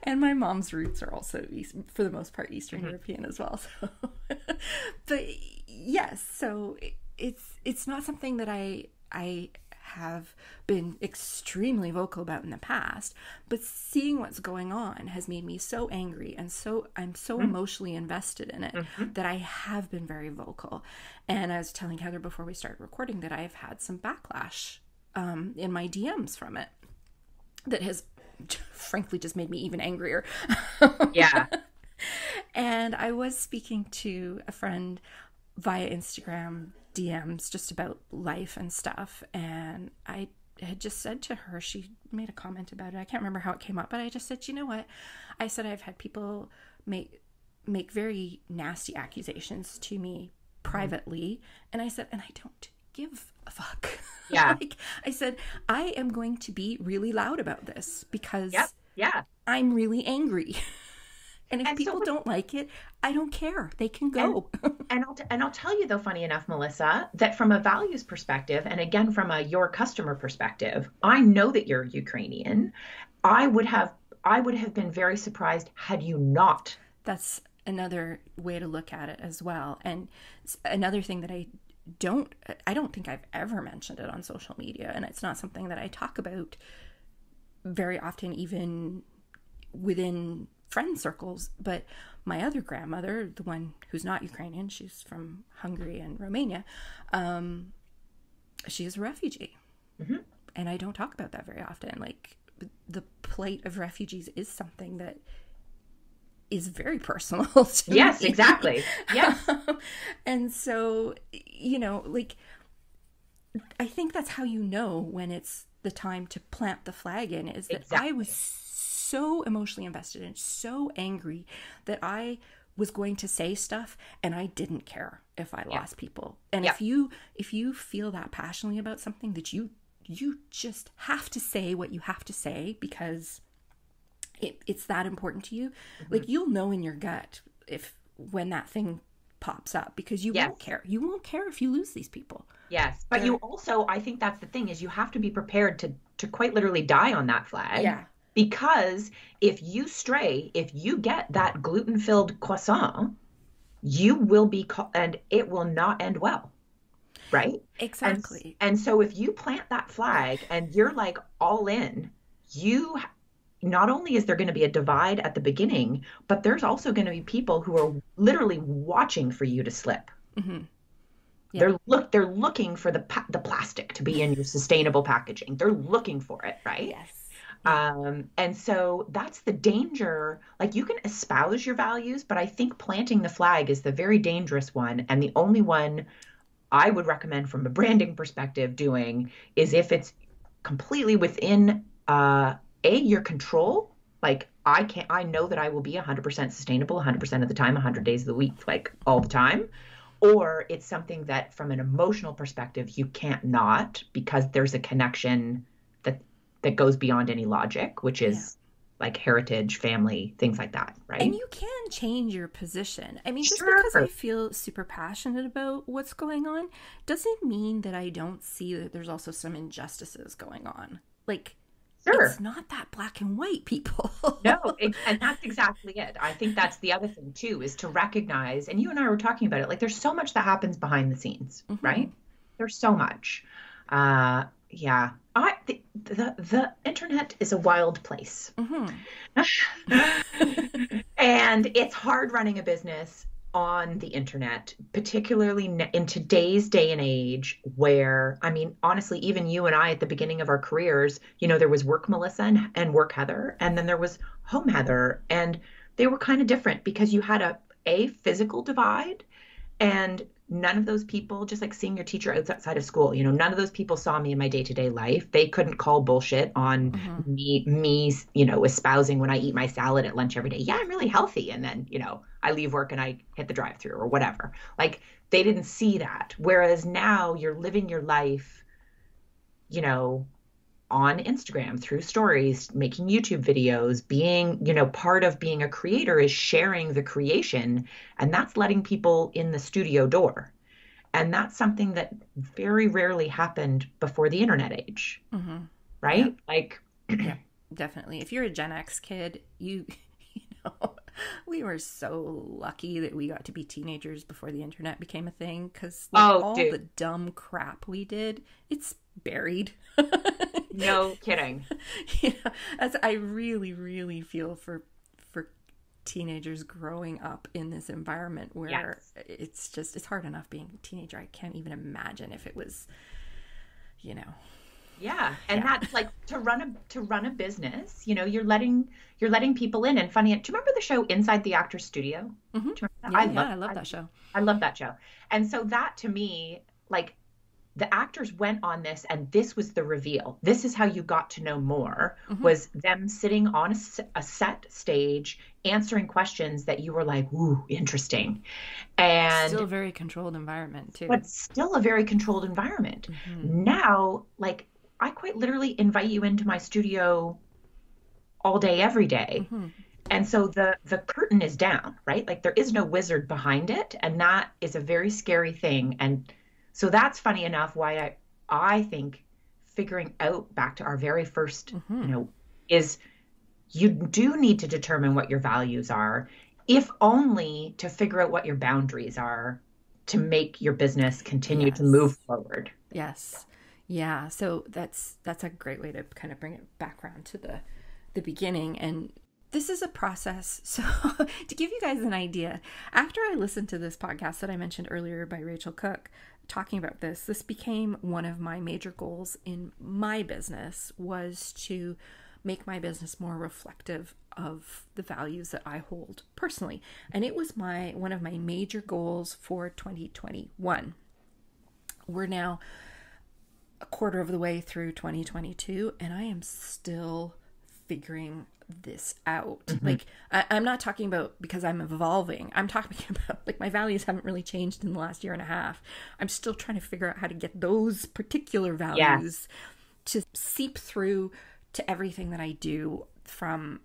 And my mom's roots are also, for the most part, Eastern Mhm. European as well. So, but yes, so it's not something that I have been extremely vocal about in the past, but seeing what's going on has made me so angry, and I'm so emotionally invested in it Mhm. that I have been very vocal. And I was telling Heather before we started recording that I've had some backlash in my DMs from it that has frankly just made me even angrier. Yeah. And I was speaking to a friend via Instagram DMs just about life and stuff. And I had just said to her, she made a comment about it. I can't remember how it came up, but I just said, you know what? I said, I've had people make very nasty accusations to me privately. And I said, and I don't give a fuck. Yeah. Like I said, I am going to be really loud about this because Yep. Yeah. I'm really angry. And if And so people don't like it, I don't care. They can and go. and I'll tell you though, funny enough, Melissa, that from a values perspective, and again from a your customer perspective, I know that you're Ukrainian. I would have I would have been very surprised had you not. That's another way to look at it as well. And another thing that I don't think I've ever mentioned it on social media, and it's not something that I talk about very often, even within friend circles. But my other grandmother, the one who's not Ukrainian, she's from Hungary and Romania, she is a refugee. Mhm. And I don't talk about that very often. Like, the plight of refugees is something that is very personal to Yes, me. exactly. Yes. And so, like, I think that's how you know when it's the time to plant the flag in, is that I was Exactly. so emotionally invested and so angry that I was going to say stuff and I didn't care if I Yeah. lost people. And Yeah. if you feel that passionately about something, that you just have to say what you have to say because it's that important to you. Mhm. Like, you'll know in your gut when that thing pops up, because you Yes. won't care. You won't care if you lose these people. Yes. But you They're also, I think that's the thing, is you have to be prepared to quite literally die on that flag, Yeah. because if you stray, if you get that gluten-filled croissant, you will be and it will not end well, right? And Exactly. and so if you plant that flag and you're like all in, you not only is there going to be a divide at the beginning, but there's also going to be people who are literally watching for you to slip. Hmm. Yeah. They're looking for the plastic to be in your sustainable packaging. They're looking for it, right? Yes. Yeah. And so that's the danger. Like you can espouse your values, but I think planting the flag is the very dangerous one. And the only one I would recommend from a branding perspective doing is if it's completely within your control. Like I know that I will be 100% sustainable 100% of the time, 100 days of the week, like all the time. Or it's something that from an emotional perspective, you can't not because there's a connection that goes beyond any logic, which Yeah. is like heritage, family, things like that, And right? you can change your position. I mean, just because I Sure. feel super passionate about what's going on doesn't mean that I don't see that there's also some injustices going on. Like, it's Sure. not that black and white, people. No, and that's exactly it. I think that's the other thing too, is to recognize, and you and I were talking about it, like there's so much that happens behind the scenes, Hmm. right? There's so much. Yeah. The internet is a wild place. Hmm. And it's hard running a business on the internet, particularly in today's day and age, where, I mean, honestly, even you and I at the beginning of our careers, there was work Melissa and work Heather, and then there was home Heather. And they were kind of different because you had a physical divide and none of those people, just like seeing your teacher outside of school, none of those people saw me in my day-to-day life. They couldn't call bullshit on Hmm. me, espousing when I eat my salad at lunch every day. Yeah, I'm really healthy. And then, I leave work and I hit the drive-through or whatever. Like they didn't see that. Whereas now you're living your life, you know, on Instagram through stories, making YouTube videos, being, part of being a creator is sharing the creation. And that's letting people in the studio door. And that's something that very rarely happened before the internet age, Hmm. Yeah. right? Like, Yep. Definitely. If you're a Gen X kid, you know, we were so lucky that we got to be teenagers before the internet became a thing because, like, oh, all the dude, dumb crap we did, it's buried. no kidding. You know, I really, really feel for teenagers growing up in this environment where Yes. it's hard enough being a teenager. I can't even imagine if it was, you know, Yeah, and yeah. that's like to run a business, you're letting people in. And funny, do you remember the show Inside the Actor's Studio? Do Hmm. you remember that? Yeah, yeah, I love that show. I love that show. And so that to me, like the actors went on this and this was the reveal. This is how you got to know more, Hmm. was them sitting on a set stage answering questions that you were like, ooh, interesting. Still And a very controlled environment too. but still a very controlled environment. Hmm. Now, like I quite literally invite you into my studio all day, every day. Hmm. And so the curtain is down, right? Like there is no wizard behind it, and that is a very scary thing. And so that's funny enough why I think figuring out back to our very first, Hmm. is you do need to determine what your values are, if only to figure out what your boundaries are to make your business continue to move Yes. forward. Yes. Yeah. So that's a great way to kind of bring it back around to the beginning. And this is a process. So to give you guys an idea, after I listened to this podcast that I mentioned earlier by Rachel Cook talking about this became one of my major goals in my business, was to make my business more reflective of the values that I hold personally. And it was one of my major goals for 2021. We're now a quarter of the way through 2022 and I am still figuring this out. Mhm. Like, I'm not talking about because I'm evolving. I'm talking about like my values haven't really changed in the last year and a half. I'm still trying to figure out how to get those particular values Yes. to seep through to everything that I do, from,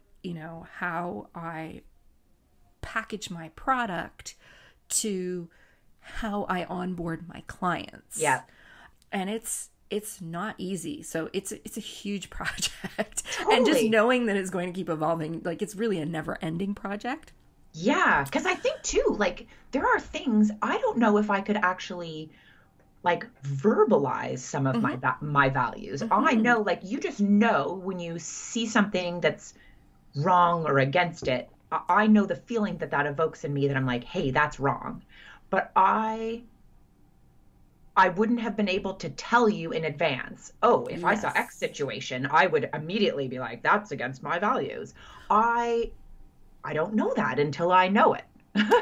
how I package my product to how I onboard my clients. Yeah. And it's not easy. So it's a huge project. And just Totally. knowing that it's going to keep evolving, like it's really a never-ending project. Yeah, because I think too, like there are things I don't know if I could actually like verbalize some of Mhm. my values. I Mhm. know, like you just know when you see something that's wrong or against it. I know the feeling that evokes in me that I'm like, hey, that's wrong. But I wouldn't have been able to tell you in advance, oh, if I saw X Yes. situation, I would immediately be like, that's against my values. I I don't know that until I know it.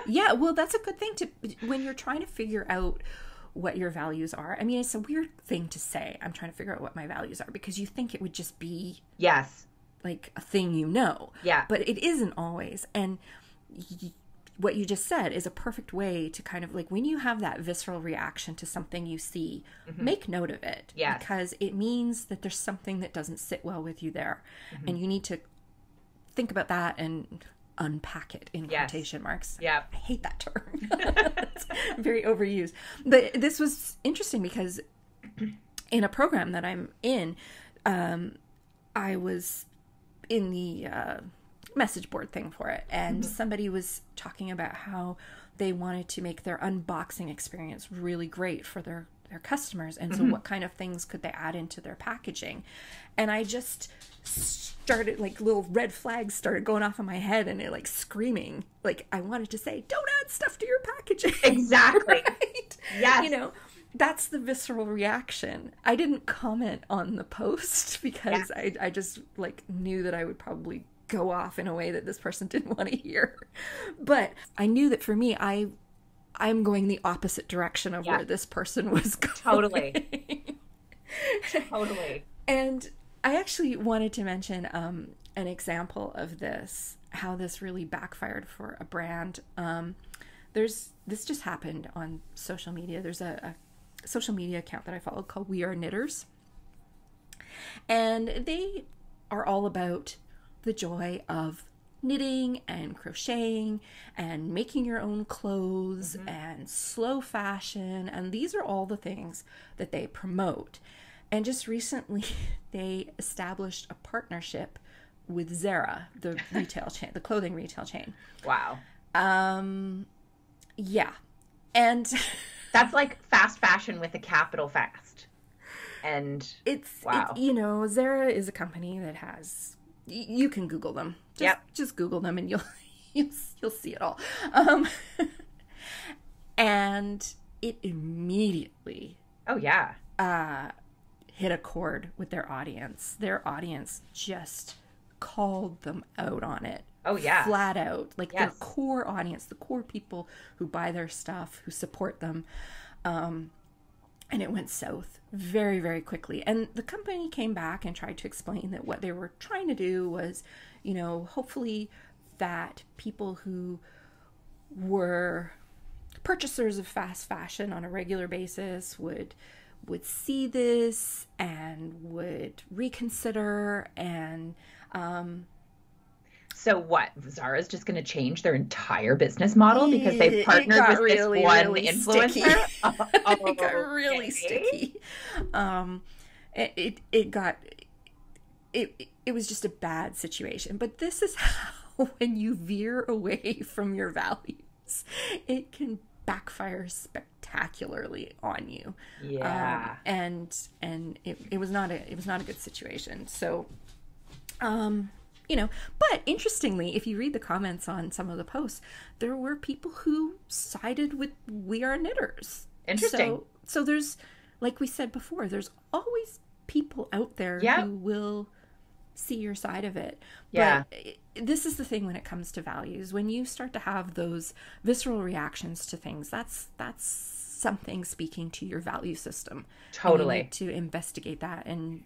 Yeah, well, that's a good thing to when you're trying to figure out what your values are. I mean, it's a weird thing to say. I'm trying to figure out what my values are because you think it would just be Yes. like a thing you know, Yeah. but it isn't always. And what you just said is a perfect way to kind of like when you have that visceral reaction to something you see, Hmm. make note of it Yes. because it means that there's something that doesn't sit well with you there. Hmm. And you need to think about that and unpack it in Yes. quotation marks. Yeah. I hate that term. It's very overused. But this was interesting because in a program that I'm in, I was in the message board thing for it, and Hmm. somebody was talking about how they wanted to make their unboxing experience really great for their customers, and so Hmm. what kind of things could they add into their packaging. And I just started like little red flags started going off in my head, and it like screaming like I wanted to say don't add stuff to your packaging. Exactly. Right, Yes. you know, that's the visceral reaction. I didn't comment on the post Yeah. because I just like knew that I would probably go off in a way that this person didn't want to hear. But I knew that for me, I'm going the opposite direction of Yeah. where this person was Totally. going. Totally. And I actually wanted to mention an example of this, how this really backfired for a brand. This just happened on social media. There's a social media account that I follow called We Are Knitters, and they are all about the joy of knitting and crocheting and making your own clothes Hmm. and slow fashion, and these are all the things that they promote. And just recently they established a partnership with Zara, the retail chain, the clothing retail chain. Wow. Yeah. And That's like fast fashion with a capital fast. And it's wow. you know, Zara is a company that has you can Google them. Yep. Just Google them and you'll see it all. Um, and it immediately Oh yeah. hit a chord with their audience. Their audience just called them out on it. Oh yeah. Flat out. Like their Yes. core audience, the core people who buy their stuff, who support them. And it went south very, very quickly. And the company came back and tried to explain that what they were trying to do was, you know, hopefully that people who were purchasers of fast fashion on a regular basis would see this and would reconsider. And So what? Zara's just going to change their entire business model because they've it partnered got with this really, one really influencer? sticky. It got really Okay. sticky. Um, it got it was just a bad situation. But this is how when you veer away from your values, it can backfire spectacularly on you. Yeah. And it was not a good situation. So you know, but interestingly, if you read the comments on some of the posts, there were people who sided with We Are Knitters. Interesting. So there's, like we said before, there's always people out there Yeah. who will see your side of it. Yeah. But this is the thing when it comes to values. When you start to have those visceral reactions to things, that's something speaking to your value system. Totally. And you need to investigate that and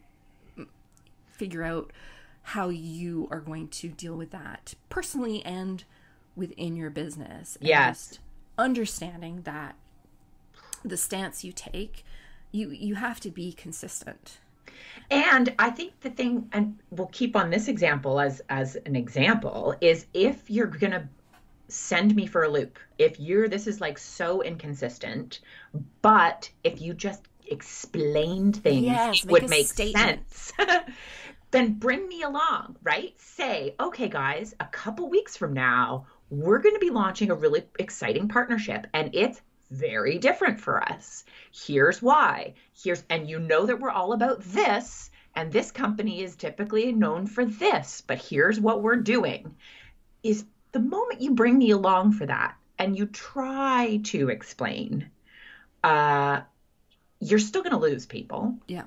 figure out how you are going to deal with that personally and within your business. And Yes. just understanding that the stance you take, you have to be consistent. And I think the thing, and we'll keep on this example as an example, is if you're gonna send me for a loop, if this is like so inconsistent, but if you just explained things, Yes, it make would a make statement. sense. Then bring me along, right? Say, okay, guys, a couple weeks from now, we're going to be launching a really exciting partnership, and it's very different for us. Here's why. And you know that we're all about this, and this company is typically known for this, but here's what we're doing. Is the moment you bring me along for that, and you try to explain, you're still going to lose people, Yeah.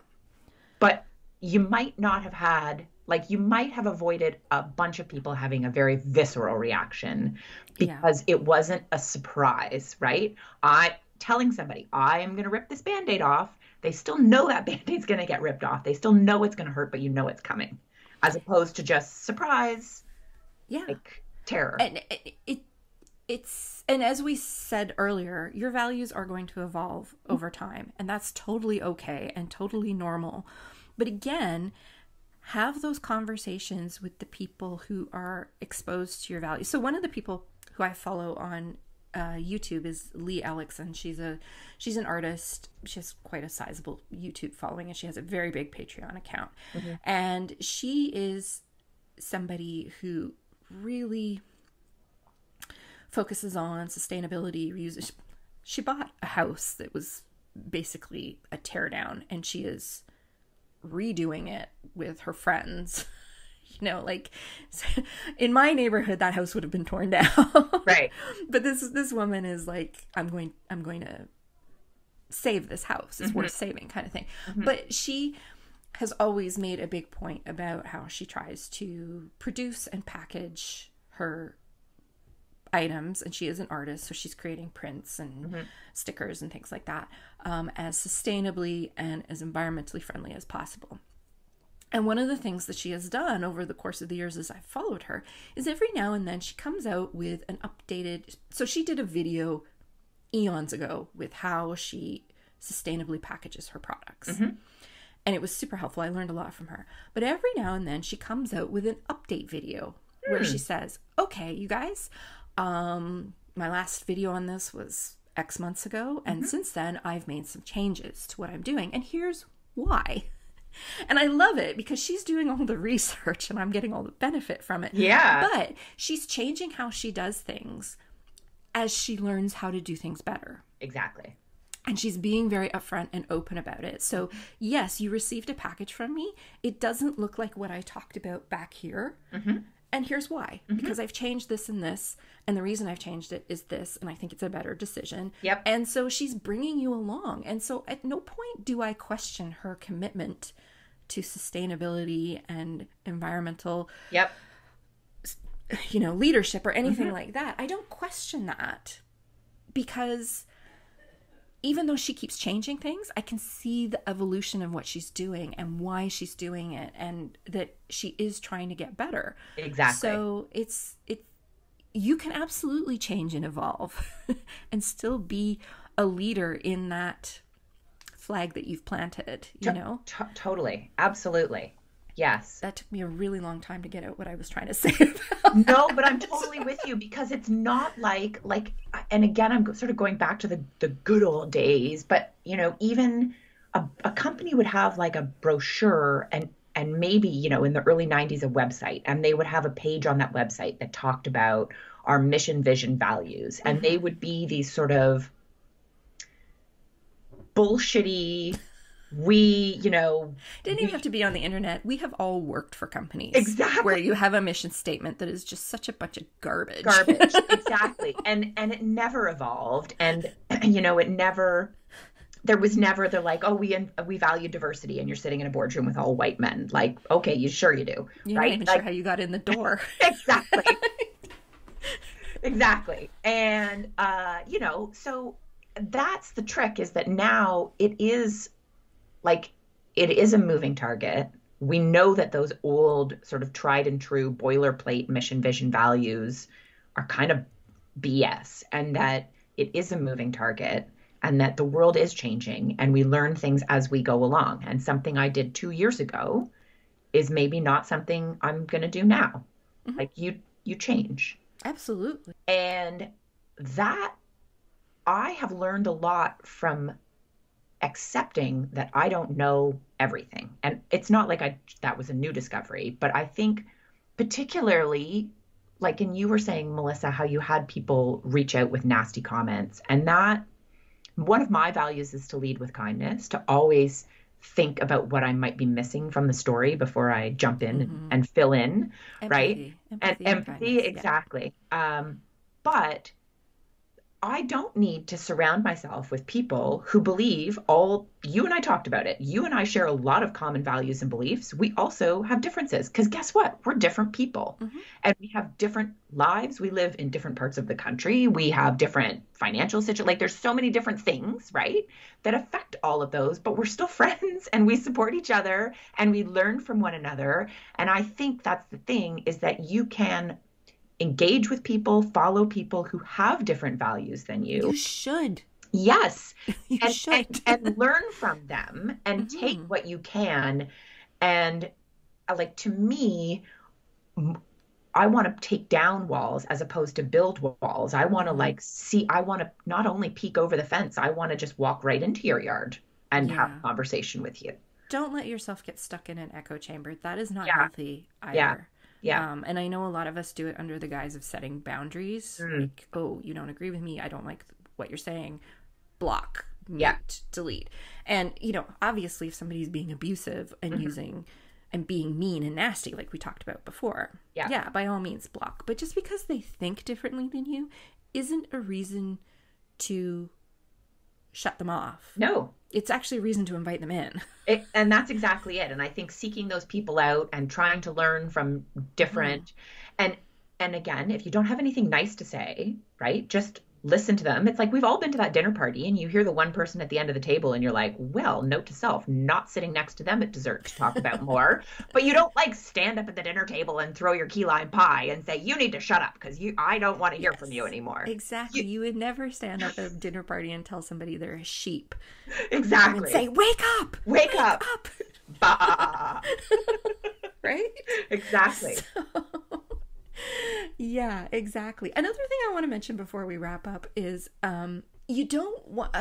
but you might not have had, like, you might have avoided a bunch of people having a very visceral reaction Yeah. because it wasn't a surprise, right? Telling somebody, I am going to rip this Band-Aid off. They still know that Band-Aid's going to get ripped off. They still know it's going to hurt, but you know it's coming, as opposed to just surprise, Yeah. like terror. And and as we said earlier, your values are going to evolve over time, and that's totally okay and totally normal. But again, have those conversations with the people who are exposed to your values. So one of the people who I follow on YouTube is Lee Ellickson. She's an artist. She has quite a sizable YouTube following, and she has a very big Patreon account. Mm-hmm. And she is somebody who really focuses on sustainability, reuse. She bought a house that was basically a teardown, and she is redoing it with her friends. You know, like in my neighborhood, that house would have been torn down. Right. But this woman is like, I'm going to save this house. It's worth saving, kind of thing. Mm-hmm. But she has always made a big point about how she tries to produce and package her items, and she is an artist, so she's creating prints and stickers and things like that, as sustainably and as environmentally friendly as possible. And one of the things that she has done over the course of the years as I've followed her is every now and then she comes out with an updated, so she did a video eons ago with how she sustainably packages her products. Mm-hmm. And it was super helpful. I learned a lot from her. But every now and then she comes out with an update video where she says, okay, you guys, my last video on this was X months ago. And since then I've made some changes to what I'm doing. And here's why. And I love it because she's doing all the research and I'm getting all the benefit from it. Yeah. But she's changing how she does things as she learns how to do things better. Exactly. And she's being very upfront and open about it. So yes, you received a package from me. It doesn't look like what I talked about back here. Mm-hmm. And here's why. Mm-hmm. Because I've changed this and this. And the reason I've changed it is this. And I think it's a better decision. Yep. And so she's bringing you along. And so at no point do I question her commitment to sustainability and environmental, leadership or anything like that. I don't question that because even though she keeps changing things, I can see the evolution of what she's doing and why she's doing it, and that she is trying to get better. Exactly. So you can absolutely change and evolve and still be a leader in that flag that you've planted, you know? Totally. Absolutely. Yes. That took me a really long time to get out what I was trying to say about No, but I'm totally with you because it's not like, and again, I'm sort of going back to the good old days, but even a company would have like a brochure and maybe, in the early 90s, a website, and they would have a page on that website that talked about our mission, vision, values. And they would be these sort of bullshitty, didn't even have to be on the internet. We have all worked for companies exactly where you have a mission statement that is just such a bunch of garbage. Exactly. And it never evolved, and there was never the like, oh, we value diversity, and you're sitting in a boardroom with all white men, like, okay, you do, you're right? Not even sure how you got in the door. Exactly. And so that's the trick, is that now it is a moving target. We know that those old sort of tried and true boilerplate mission, vision, values are kind of BS, and that it is a moving target, and that the world is changing, and we learn things as we go along. And something I did 2 years ago is maybe not something I'm going to do now. Mm-hmm. Like you change. Absolutely. And that I have learned a lot from accepting that I don't know everything. And it's not like that was a new discovery, but I think particularly, like, and you were saying, Melissa, how you had people reach out with nasty comments, and that one of my values is to lead with kindness, to always think about what I might be missing from the story before I jump in and fill in, empathy, right? Empathy, and empathy, exactly. But I don't need to surround myself with people who believe all, you and I talked about it. You and I share a lot of common values and beliefs. We also have differences because guess what? We're different people Mm-hmm. and we have different lives. We live in different parts of the country. We have different financial situations. Like there's so many different things, right, that affect all of those, but we're still friends and we support each other and we learn from one another. And I think that's the thing is that you can engage with people, follow people who have different values than you. You should. Yes. You And should. learn from them and take Mm-hmm. what you can. And like to me, I want to take down walls as opposed to build walls. I want to Mm-hmm. like see, I want to not only peek over the fence, I want to just walk right into your yard and have Yeah. a conversation with you. Don't let yourself get stuck in an echo chamber. That is not Yeah. healthy Yeah. either. Yeah. And I know a lot of us do it under the guise of setting boundaries. Mm. Like, oh, you don't agree with me. I don't like what you're saying. Block, Yeah. mute, delete. And, obviously, if somebody's being abusive and Mhm. using and being mean and nasty, like we talked about before, Yeah. yeah, by all means, block. But just because they think differently than you isn't a reason to shut them off. No. It's actually a reason to invite them in. And that's exactly it. And I think seeking those people out and trying to learn from Mm-hmm. different and again, if you don't have anything nice to say, right, just listen to them. It's like we've all been to that dinner party and you hear the one person at the end of the table and you're like, well, note to self, not sitting next to them at dessert to talk about more. But you don't like stand up at the dinner table and throw your key lime pie and say, you need to shut up because I don't want to hear from you Yes, anymore. exactly. You would never stand up at a dinner party and tell somebody they're a sheep. You would Exactly. say, "Wake up! Wake Wake up. up!" Bah. Right? Exactly. So, yeah, exactly. Another thing I want to mention before we wrap up is you don't want.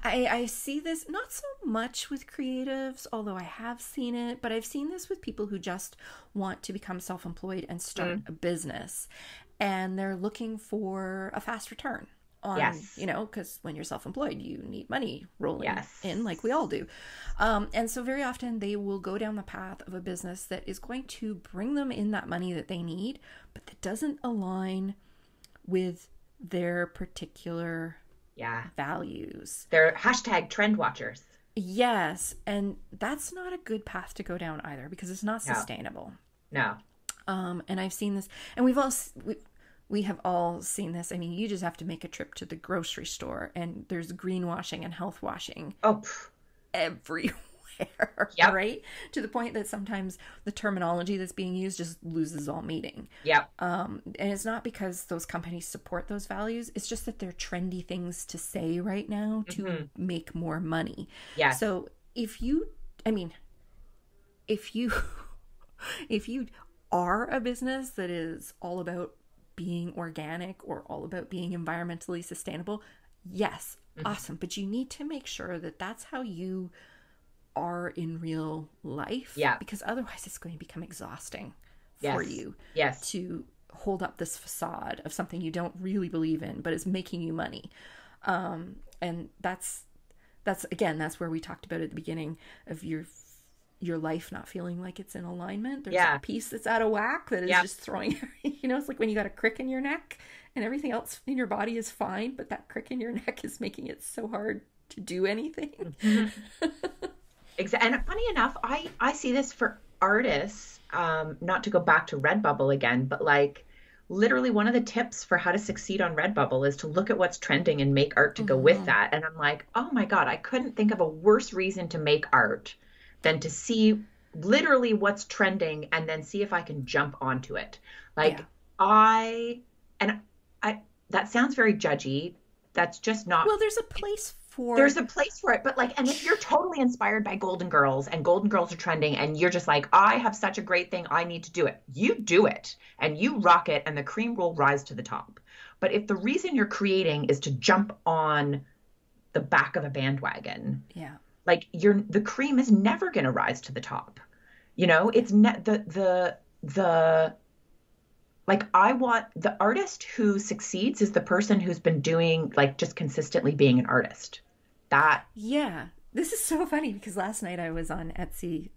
I see this not so much with creatives, although I have seen it, but I've seen this with people who just want to become self-employed and start Mm. a business, and they're looking for a fast return on, Yes. because when you're self-employed, you need money rolling Yes. in, like we all do. And so very often they will go down the path of a business that is going to bring them in that money that they need, but that doesn't align with their particular Yeah. values. They're hashtag trend watchers. Yes, and that's not a good path to go down either because it's not No. sustainable. No. And I've seen this, and we have all seen this. I mean, you just have to make a trip to the grocery store, and there's greenwashing and health washing Oh, everywhere, Yep. right? To the point that sometimes the terminology that's being used just loses all meaning. yep. And it's not because those companies support those values. It's just that they're trendy things to say right now to Mhm. make more money. Yes. So if you, I mean, if you, if you are a business that is all about being organic or all about being environmentally sustainable, yes, awesome. But you need to make sure that that's how you are in real life. Yeah. Because otherwise it's going to become exhausting for Yes. you Yes. to hold up this facade of something you don't really believe in, but is making you money. And that's again, that's where we talked about at the beginning of your life not feeling like it's in alignment. There's Yeah. a piece that's out of whack that is Yep. just throwing, it's like when you got a crick in your neck and everything else in your body is fine, but that crick in your neck is making it so hard to do anything. Mhm. And funny enough, I see this for artists, not to go back to Redbubble again, but like literally one of the tips for how to succeed on Redbubble is to look at what's trending and make art to go with that. And I'm like, oh my God, I couldn't think of a worse reason to make art than to see literally what's trending and then see if I can jump onto it. Like Yeah. and I, that sounds very judgy. That's just not. Well, there's a place for There's a place for it, but like, and if you're totally inspired by Golden Girls and Golden Girls are trending and you're just like, I have such a great thing, I need to do it. You do it and you rock it and the cream will rise to the top. But if the reason you're creating is to jump on the back of a bandwagon, yeah. like the cream is never going to rise to the top. It's the like I want the artist who succeeds is the person who's been doing like just consistently being an artist. That Yeah. This is so funny because last night I was on Etsy,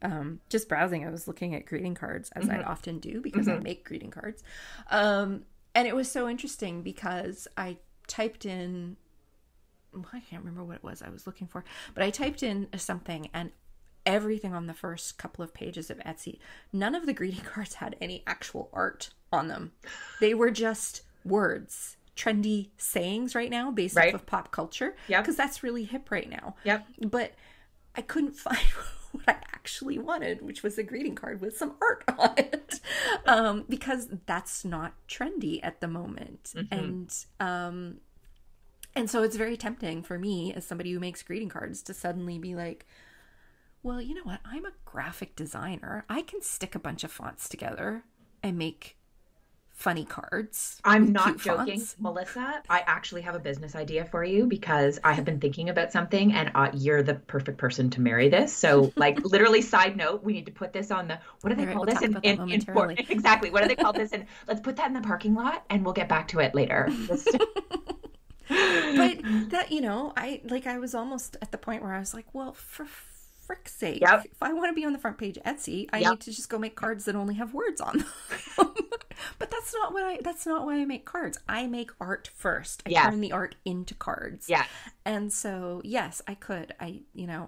just browsing. I was looking at greeting cards as I often do because I make greeting cards. And it was so interesting because I typed in, I can't remember what it was I was looking for, but I typed in something, and everything on the first couple of pages of Etsy, none of the greeting cards had any actual art on them. They were just words, trendy sayings right now based off of pop culture, because that's really hip right now. But I couldn't find what I actually wanted, which was a greeting card with some art on it, because that's not trendy at the moment. And so it's very tempting for me as somebody who makes greeting cards to suddenly be like, well, you know what? I'm a graphic designer. I can stick a bunch of fonts together and make funny cards. I'm not joking, Melissa. I actually have a business idea for you, because I have been thinking about something, and you're the perfect person to marry this. So, like, literally, side note, we need to put this on the, what do they call this? Exactly. What do they call this? And let's put that in the parking lot, and we'll get back to it later. But that, you know, I was almost at the point where I was like, well, for frick's sake, if I want to be on the front page of Etsy, I need to just go make cards that only have words on them. But that's not why I make cards. I make art first. I turn the art into cards. And so, yes, I could. I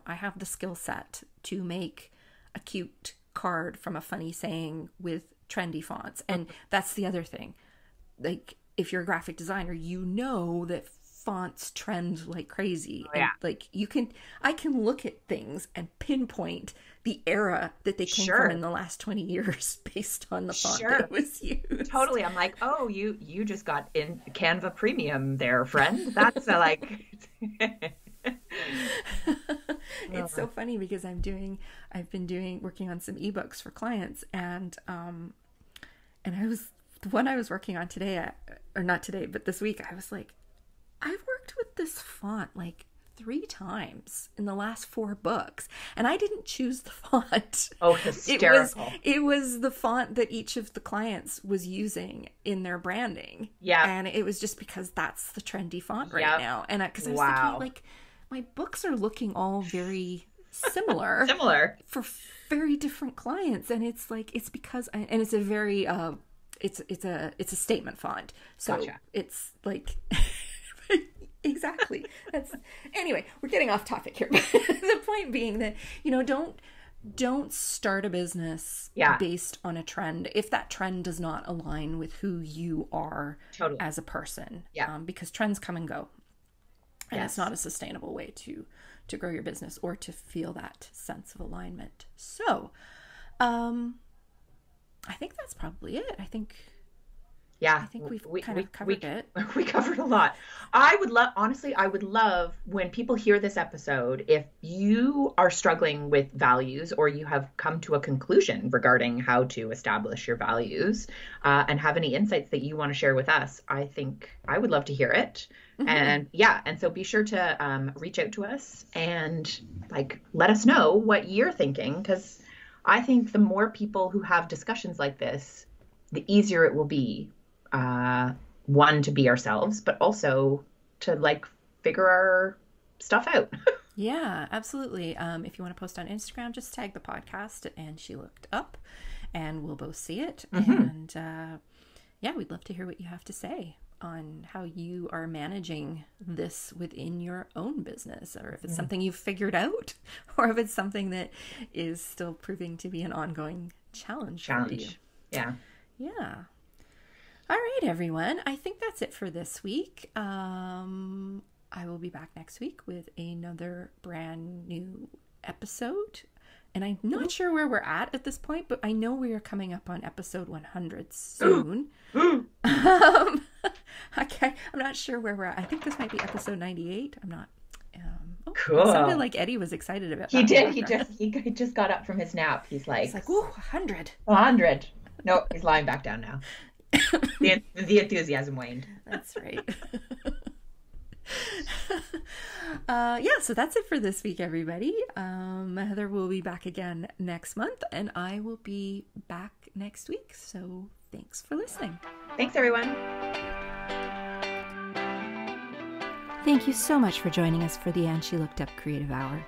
have the skill set to make a cute card from a funny saying with trendy fonts. And that's the other thing. Like, if you're a graphic designer, you know that fonts trend like crazy. And I can look at things and pinpoint the era that they came from in the last 20 years based on the font that was used. Totally. I'm like, oh, you just got in Canva Premium there, friend. That's like It's so funny because I've been working on some ebooks for clients, and the one I was working on today, or not today, but this week, I was like, I've worked with this font like 3 times in the last 4 books, and I didn't choose the font. Oh, hysterical. It was the font that each of the clients was using in their branding. And it was just because that's the trendy font right now. And because I was thinking, like, my books are looking all very similar. For very different clients. And it's like, it's because, and it's a very, it's a statement font. So it's like... Exactly. Anyway, we're getting off topic here. The point being that, don't start a business based on a trend if that trend does not align with who you are as a person. Because trends come and go. And it's not a sustainable way to grow your business or to feel that sense of alignment. So, I think that's probably it. I think we've kind of covered it. We covered a lot. I would love when people hear this episode, if you are struggling with values or you have come to a conclusion regarding how to establish your values, and have any insights that you want to share with us, I think I would love to hear it. And so be sure to reach out to us and let us know what you're thinking, because I think the more people who have discussions like this, the easier it will be. One, to be ourselves, but also to figure our stuff out. Yeah, absolutely. If you want to post on Instagram, just tag the podcast and She Looked Up, and we'll both see it. And we'd love to hear what you have to say on how you are managing this within your own business, or if it's something you've figured out, or if it's something that is still proving to be an ongoing challenge. For you. Yeah. All right, everyone. I think that's it for this week. I will be back next week with another brand new episode. And I'm not sure where we're at this point, but I know we are coming up on episode 100 soon. I'm not sure where we're at. I think this might be episode 98. I'm not. Cool. It sounded like Eddie was excited about that. He did. He just got up from his nap. He's like, ooh, 100. 100. No, he's lying back down now. The enthusiasm waned. That's right. So that's it for this week, everybody. Heather will be back again next month, and I will be back next week. So thanks for listening. Thanks, everyone. Thank you so much for joining us for the And She Looked Up Creative Hour.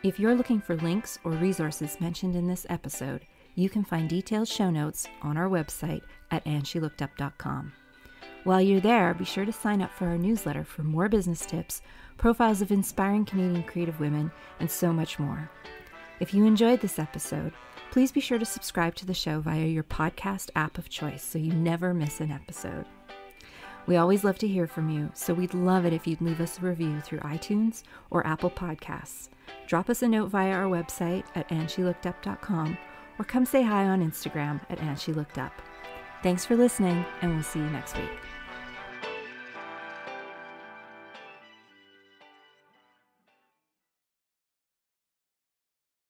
If you're looking for links or resources mentioned in this episode, you can find detailed show notes on our website at andshelookedup.com. While you're there, be sure to sign up for our newsletter for more business tips, profiles of inspiring Canadian creative women, and so much more. If you enjoyed this episode, please be sure to subscribe to the show via your podcast app of choice so you never miss an episode. We always love to hear from you, so we'd love it if you'd leave us a review through iTunes or Apple Podcasts. Drop us a note via our website at andshелookedup.com or come say hi on Instagram at andshелookedup. Thanks for listening, and we'll see you next week.